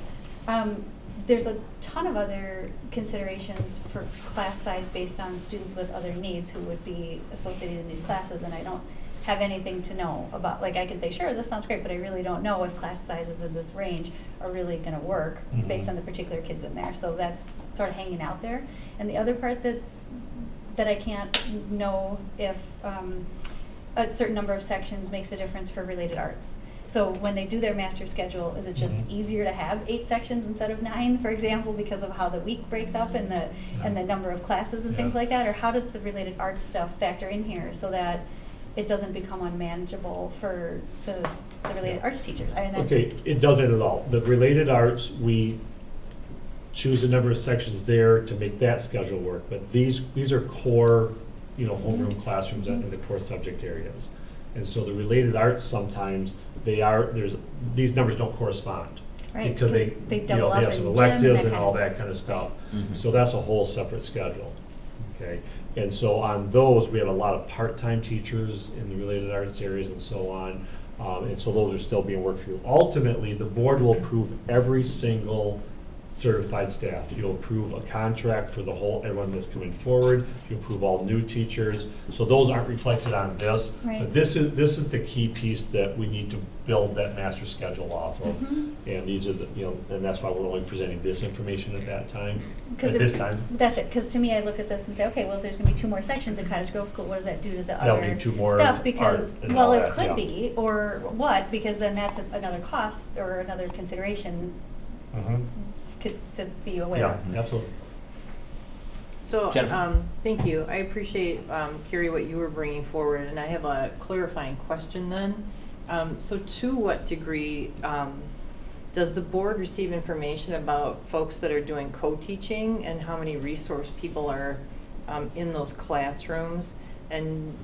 There's a ton of other considerations for class size based on students with other needs who would be associated in these classes, and I don't have anything to know about, like I can say, sure, this sounds great, but I really don't know if class sizes in this range are really gonna work based on the particular kids in there. So that's sort of hanging out there. And the other part that I can't know if a certain number of sections makes a difference for related arts. So when they do their master schedule, is it just easier to have 8 sections instead of 9, for example, because of how the week breaks up and the number of classes and things like that? Or how does the related arts stuff factor in here so that it doesn't become unmanageable for the related arts teachers? Okay, it doesn't at all. The related arts, we choose a number of sections there to make that schedule work, but these are core, homeroom classrooms in the core subject areas. And so the related arts, sometimes these numbers don't correspond. Right, because they double up have some in electives gym and all that kind of stuff. So that's a whole separate schedule, okay? And so on those, we have a lot of part-time teachers in the related arts areas and so on. And so those are still being worked through. Ultimately, the board will approve every single certified staff. You'll approve a contract for everyone that's coming forward. You approve all new teachers. So those aren't reflected on this. Right. But this is the key piece that we need to build that master schedule off of. And these are and that's why we're only presenting this information at that time. At this time. That's it, because to me, I look at this and say, okay, well, if there's gonna be 2 more sections in Cottage Grove School, what does that do to the That'll other mean 2 more stuff? Because, art and well, all it that, could yeah. be, or what, because then that's another cost or another consideration to be aware Yeah, of. absolutely. So, Jennifer? thank you. I appreciate, Carrie, what you were bringing forward, and I have a clarifying question then. So to what degree does the board receive information about folks that are doing co-teaching and how many resource people are in those classrooms? And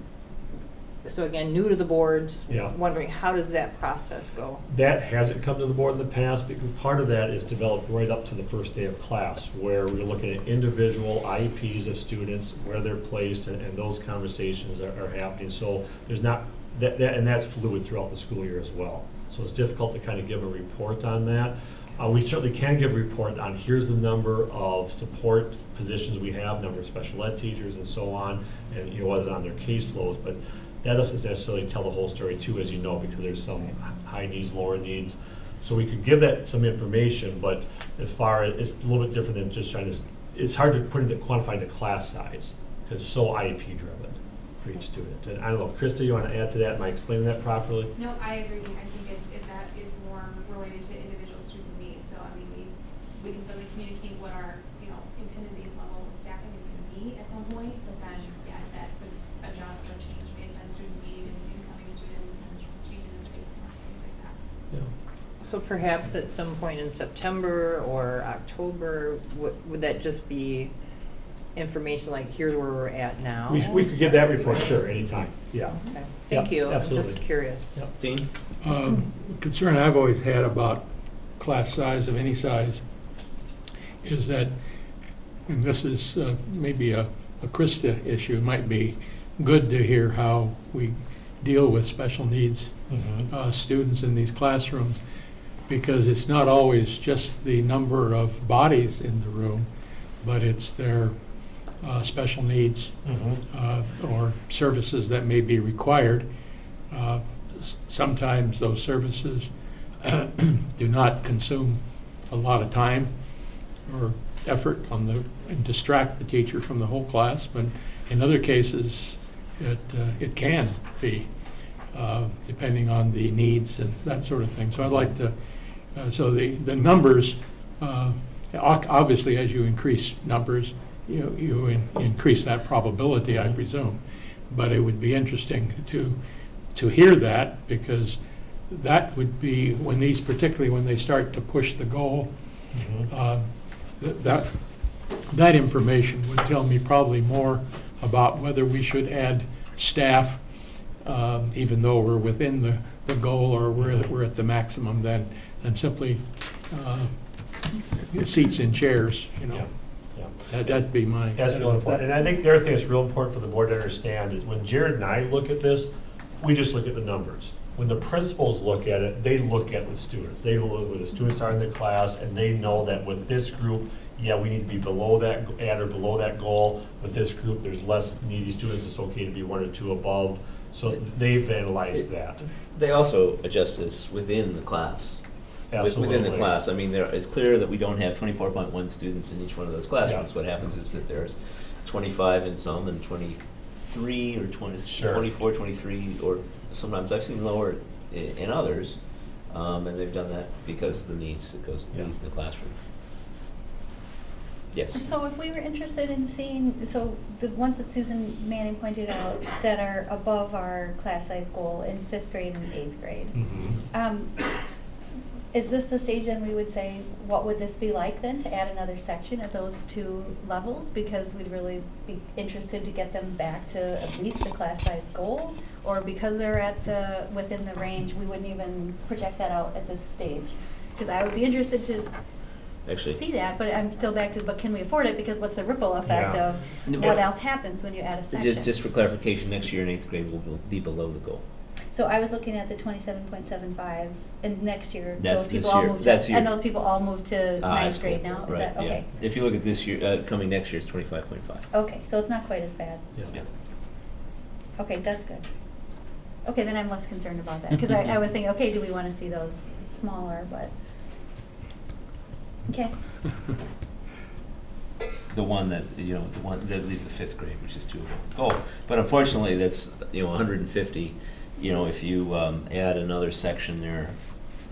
so again, new to the board, just wondering, how does that process go? That hasn't come to the board in the past, because part of that is developed right up to the first day of class, where we're looking at individual IEPs of students, where they're placed, and those conversations are happening. So there's not, and that's fluid throughout the school year as well. So it's difficult to kind of give a report on that. We certainly can give a report on here's the number of support positions we have, number of special ed teachers and so on, and what's on their caseloads, but that doesn't necessarily tell the whole story too, as you know, because there's some high needs, lower needs. So we could give that some information, but as far as, it's a little bit different than just trying to, it's hard to quantify the class size, because it's so IEP driven for each student. And I don't know, Krista, you want to add to that? Am I explaining that properly? No, I agree. I think if that is more related to individual student needs, so I mean, we can certainly communicate what our, intended base level of staffing is going to be at some point, but then, that could adjust or change based on student need and incoming students and changes in place and things like that. Yeah. So perhaps at some point in September or October, would that just be information like, here's where we're at now? We could give that report, sure, anytime, yeah. Okay. Thank you, I'm absolutely. just curious. Yep. Dean? Concern I've always had about class size of any size is that, and this is maybe a Krista issue, it might be good to hear how we deal with special needs students in these classrooms, because it's not always just the number of bodies in the room, but it's their special needs or services that may be required. Sometimes those services do not consume a lot of time or effort and distract the teacher from the whole class, but in other cases, it can be, depending on the needs and that sort of thing. So I'd like to, so the numbers, obviously as you increase numbers, you increase that probability, I presume. But it would be interesting to hear that, because that would be when particularly when they start to push the goal, that information would tell me probably more about whether we should add staff, even though we're within the goal, or we're at the maximum, than simply seats and chairs, Yeah. That'd be my. That's real important. And I think the other thing that's real important for the board to understand is when Jared and I look at this, we just look at the numbers. When the principals look at it, they look at the students. They look where the students are in the class, and they know that with this group, yeah, we need to be below that, at or below that goal. With this group, there's less needy students. It's okay to be 1 or 2 above. So they've analyzed that. They also adjust this within the class. Absolutely. Within the class. I mean, it's clear that we don't have 24.1 students in each one of those classrooms. Yeah. What happens is that there's 25 in some and 23 or 20, Sure. 24, 23, or sometimes I've seen lower in others, and they've done that because of the needs in the classroom. Yes. So if we were interested in seeing, so the ones that Susan Manning pointed out that are above our class size goal in 5th grade and 8th grade, is this the stage then we would say, what would this be like then, to add another section at those 2 levels? Because we'd really be interested to get them back to at least the class size goal, or because they're within the range, we wouldn't even project that out at this stage? Because I would be interested to see that, but I'm still back to, but can we afford it? Because what's the ripple effect of what else happens when you add a section? Just for clarification, next year in 8th grade will be below the goal. So I was looking at the 27.75, and next year, That's those people this all year. moved That's to, year. and those people all moved to 9th grade now? Is Right, that, okay. yeah. If you look at this year, coming next year, it's 25.5. Okay, so it's not quite as bad. Yeah. Okay, that's good. Okay, then I'm less concerned about that, because I was thinking, okay, do we want to see those smaller, but, okay. The one that leaves the 5th grade, which is 2 above the goal. But unfortunately, that's 150. If you add another section there,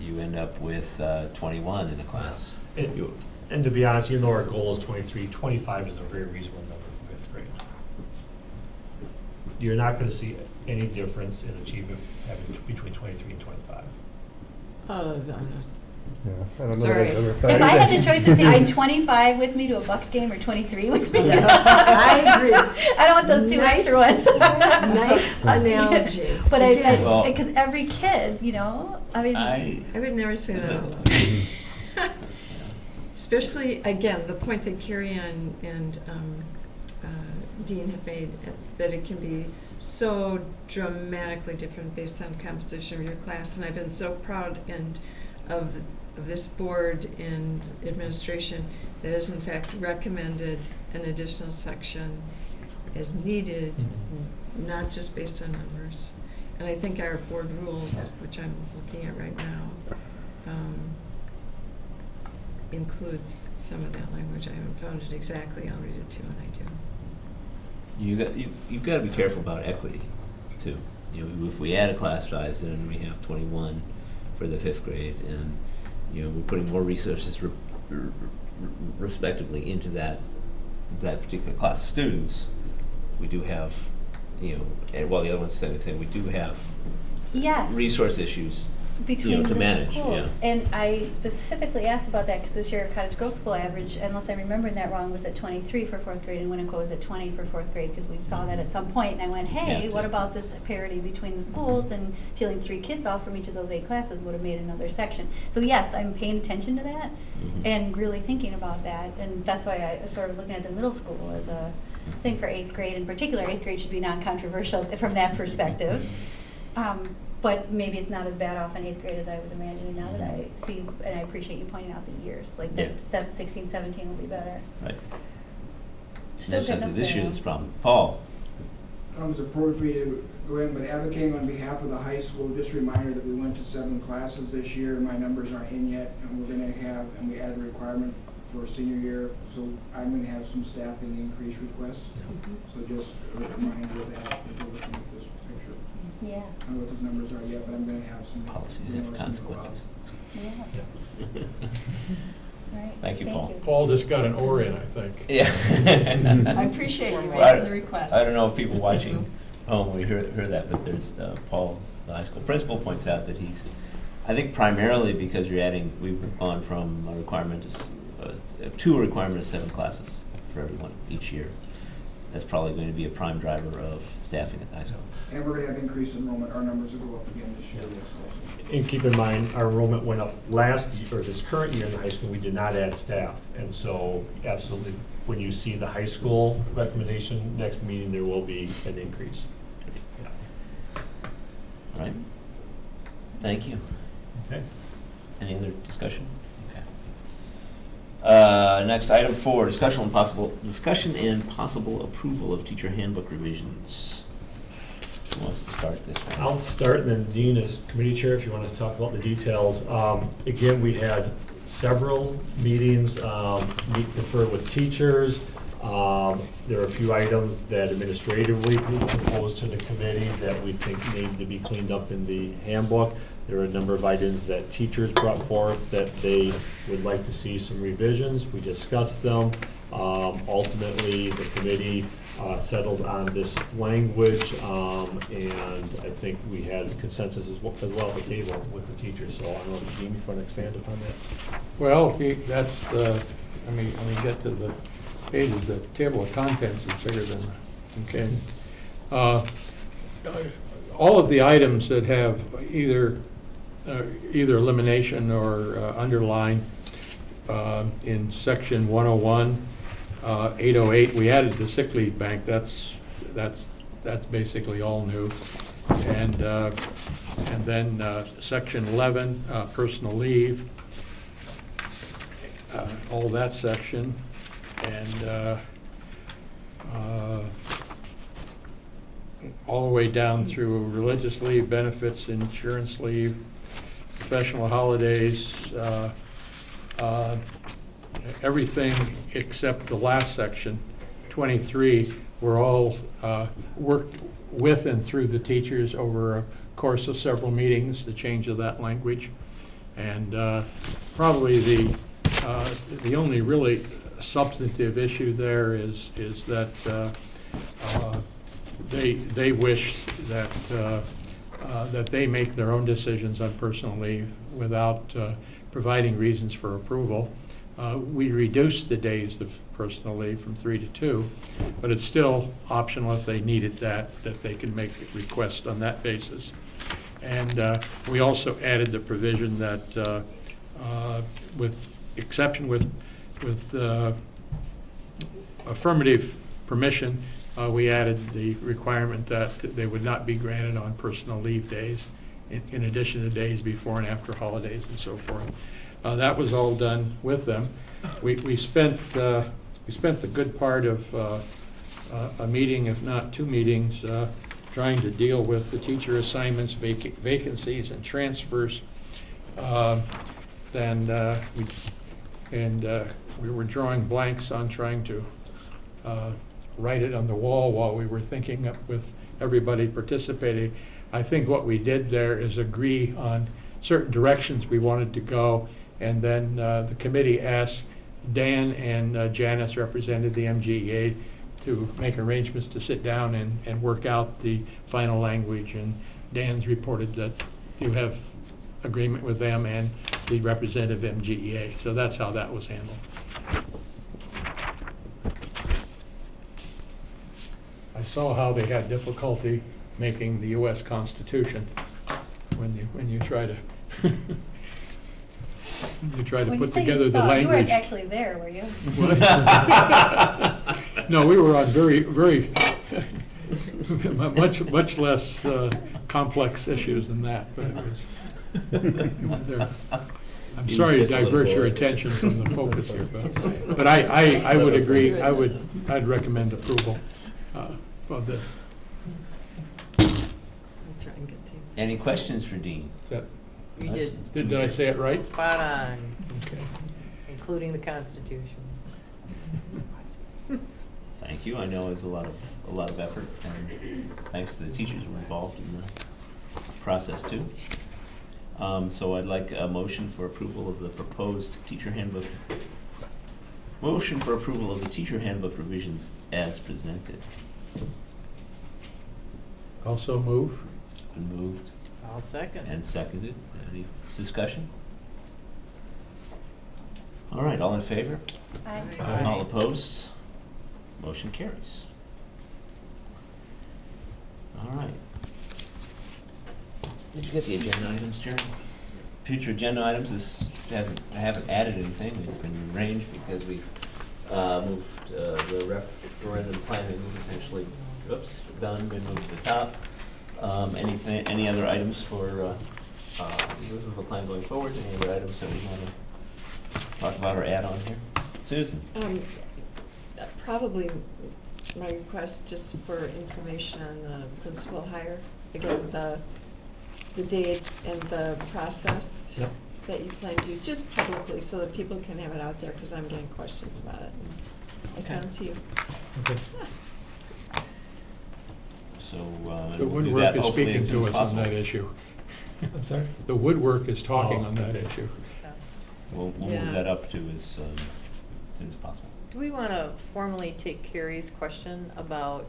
you end up with 21 in a class. And to be honest, even though our goal is 23, 25 is a very reasonable number for 5th grade. You're not going to see any difference in achievement between 23 and 25. Yeah, I don't know Sorry. that other If I had factor. the choice of taking 25 with me to a Bucks game or 23 with me, I agree. I don't want those 2 Nice- extra ones. nice analogy. But Again. Well- because every kid, I mean. I would never say that out loud. Especially, again, the point that Carrie and Dean have made, that it can be so dramatically different based on composition of your class. And I've been so proud of this board and administration that has in fact recommended an additional section as needed, not just based on numbers. And I think our board rules, which I'm looking at right now, includes some of that language. I haven't found it exactly. I'll read it to you when I do. you've got to be careful about equity, too. If we add a class size, then we have 21 for the 5th grade, and we're putting more resources respectively into that particular class of students. We do have, while the other ones are the same, we do have Yes. resource issues Between to the manage. schools. Yeah. And I specifically asked about that because this year Cottage Grove School average, unless I'm remembering that wrong, was at 23 for 4th grade, and Winnequa was at 20 for 4th grade, because we saw that at some point, and I went, hey, Yeah, what about this parity between the schools, and peeling 3 kids off from each of those 8 classes would have made another section. So yes, I'm paying attention to that and really thinking about that, and that's why I sort of was looking at the middle school as a thing for 8th grade in particular. 8th grade should be non-controversial from that perspective. But maybe it's not as bad off in 8th grade as I was imagining now that I see, and I appreciate you pointing out the years. Like Yeah. 16, 17 will be better. Right. Still good enough This there. year, this problem. Paul. It's appropriate to go in, but advocating on behalf of the high school, just a reminder that we went to 7 classes this year, and my numbers aren't in yet, and we're gonna have, and we added a requirement for senior year, so I'm gonna have some staffing increase requests. So just a reminder of that, if you're looking at this picture. Yeah. I don't know what those numbers are yet, but I'm gonna have some. Policies you know, have some consequences. Yeah. Right. Thank you, Paul. Paul just got an oar in, I think. Yeah. I appreciate you Well, making the request. I don't know if people watching home will hear that, but there's, Paul, the high school principal, points out that he's, I think primarily because we've gone from a requirement to a requirement of 7 classes for everyone each year. That's probably going to be a prime driver of staffing at the high school. And we're gonna have increased enrollment, our numbers will go up again this year, yes, also. And keep in mind, our enrollment went up last year, or this current year in the high school, we did not add staff. And so absolutely, when you see the high school recommendation, next meeting, there will be an increase. Yeah. All right. Thank you. Okay. Any other discussion? Okay. Next, item 4, discussion and possible approval of teacher handbook revisions. Who wants to start this one? I'll start, and then Dean is committee chair if you want to talk about the details. Again, we had several meetings, conferred with teachers. There are a few items that administratively we proposed to the committee that we think need to be cleaned up in the handbook. There are a number of items that teachers brought forth that they would like to see some revisions. We discussed them. Ultimately, the committee settled on this language, and I think we had consensus as well at the table with the teachers. So I don't know if Dean, you want to expand upon that? Well, that's the, when we get to the pages, the table of contents is bigger than, okay. All of the items that have either elimination or underline in section 101, 808, we added the sick leave bank. That's basically all new, and then section 11, personal leave, all that section, and all the way down through religious leave, benefits, insurance leave, professional holidays, everything except the last section, 23, were all worked with and through the teachers over a course of several meetings, the change of that language. And probably the only really substantive issue there is that they wish that they make their own decisions on personal leave without providing reasons for approval. We reduced the days of personal leave from 3 to 2, but it's still optional if they needed that they can make a request on that basis. And we also added the provision that, with exception with affirmative permission, we added the requirement that they would not be granted on personal leave days, in addition to days before and after holidays and so forth. That was all done with them. We spent the good part of a meeting, if not 2 meetings, trying to deal with the teacher assignments, vacancies, and transfers. We were drawing blanks on trying to write it on the wall while we were thinking up with everybody participating. I think what we did there is agree on certain directions we wanted to go, and then the committee asked Dan and Janice, represented the MGEA, to make arrangements to sit down and work out the final language, and Dan's reported that you have agreement with them and the representative MGEA. So that's how that was handled. I saw how they had difficulty making the U.S. Constitution when you try to When you put say together you the saw, language. you weren't actually there, were you? No, we were on very much less complex issues than that, but it was there. I'm He was sorry to just a little divert your bored. attention from the focus here, but I would agree, I'd recommend approval of this. I'll try and get to you. Any questions for Dean? Is that, You Us? did did I say it right? spot on. Okay. including the Constitution. Thank you. I know it was a lot of effort, and thanks to the teachers who were involved in the process too. So I'd like a motion for approval of the proposed teacher handbook. Motion for approval of the teacher handbook revisions as presented. Also move. Been moved I'll second. and seconded. Any discussion? All right, all in favor? Aye. Aye. All opposed? Motion carries. All right. Did you get the agenda items, Jerry? Future agenda items, I haven't added anything, it's been arranged because we've moved the referendum planning is essentially, done, been moved to the top. Any other items for, this is the plan going forward, any other items that we want to talk about or add on here? Susan? Probably my request just for information on the principal hire, again, the dates and the process Yep. that you plan to use, just publicly, so that people can have it out there, because I'm getting questions about it. I sent them to you. Okay. So, The we'll do woodwork that is hopefully speaking as soon to as us on possible. that issue. I'm sorry? The woodwork is talking Oh, on that okay. issue. We'll Yeah. move that up to as soon as possible. Do we want to formally take Carrie's question about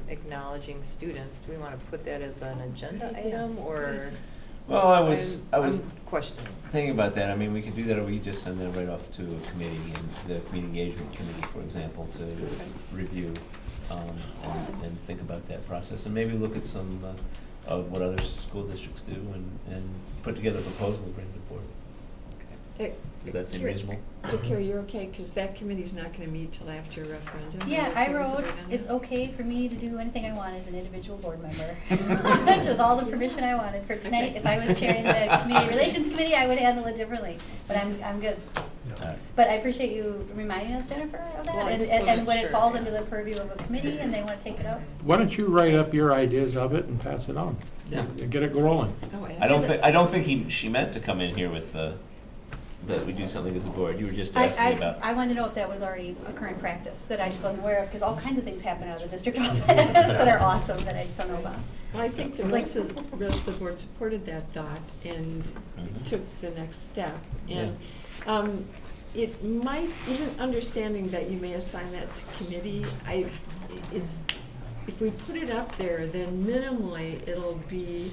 acknowledging students? Do we want to put that as an agenda item, or? Well, I was I'm questioning. thinking about that. I mean, we could do that, or we could just send that right off to a committee, and the community engagement committee, for example, to review and think about that process, and maybe look at some of what other school districts do, and put together a proposal and bring it to the board. Does that seem Carrie- reasonable? So Carrie, you're okay, because that committee's not going to meet till after referendum? Yeah, You're I okay with wrote, the vote on it's that? okay for me to do anything I want as an individual board member. Which was all the permission I wanted for tonight. Okay. If I was chairing the Community Relations Committee, I would handle it differently, but I'm good. All right. But I appreciate you reminding us, Jennifer, of that, Well, I and, just and wasn't when sure. it falls under the purview of a committee and they wanna take it out. Why don't you write up your ideas of it and pass it on? Yeah. And get it rolling. Oh, I don't think she meant to come in here with that we do something as a board. You were just asking about. I wanted to know if that was already a current practice that I just wasn't aware of, because all kinds of things happen out of the district office that are awesome that I just don't know about. Well, I think the rest of the board supported that thought and Mhm. took the next step. And it might, even understanding that you may assign that to committee, if we put it up there, then minimally it'll be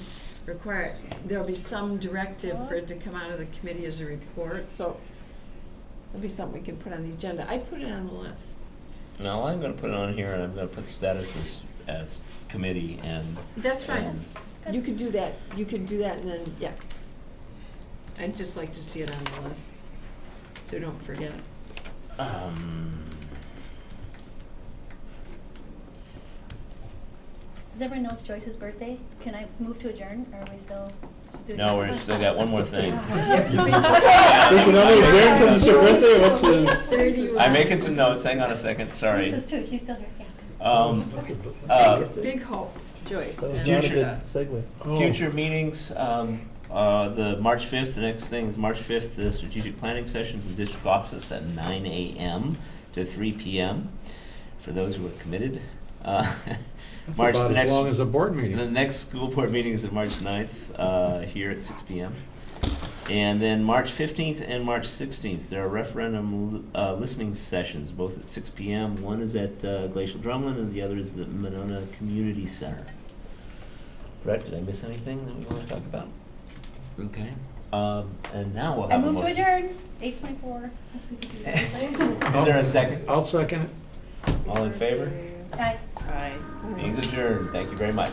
required, there'll be some directive for it to come out of the committee as a report, so it'll be something we can put on the agenda. I put it on the list. No, I'm gonna put it on here, and I'm gonna put status as committee, and. That's fine. and- You could do that, and then, yeah. I'd just like to see it on the list, so don't forget it. Does everyone know it's Joyce's birthday? Can I move to adjourn, or are we still doing? No, we're still got one more thing. We can only adjourn because it's your birthday, what's the? I'm making some notes, hang on a second, sorry. This is too, she's still here, yeah. Big hopes, Joyce. That was and- not a Future- good segue. Future meetings, the March 5th, the next thing is March 5th, the strategic planning sessions in district offices at 9 a.m. to 3 p.m. for those who are committed. That's March, about the as next, long as a board the meeting. next school board meeting is on March 9th, here at 6 p.m. And then March 15th and March 16th, there are referendum listening sessions, both at 6 p.m. One is at Glacial Drumlin, and the other is the Monona Community Center. Correct? Did I miss anything that we want to talk about? Okay. And now we'll I have a move to motion. adjourn, 8:24. Yes, we can do that. Is there a second? I'll second it. All in favor? Aye. Aye. Meeting's adjourned. Thank you very much.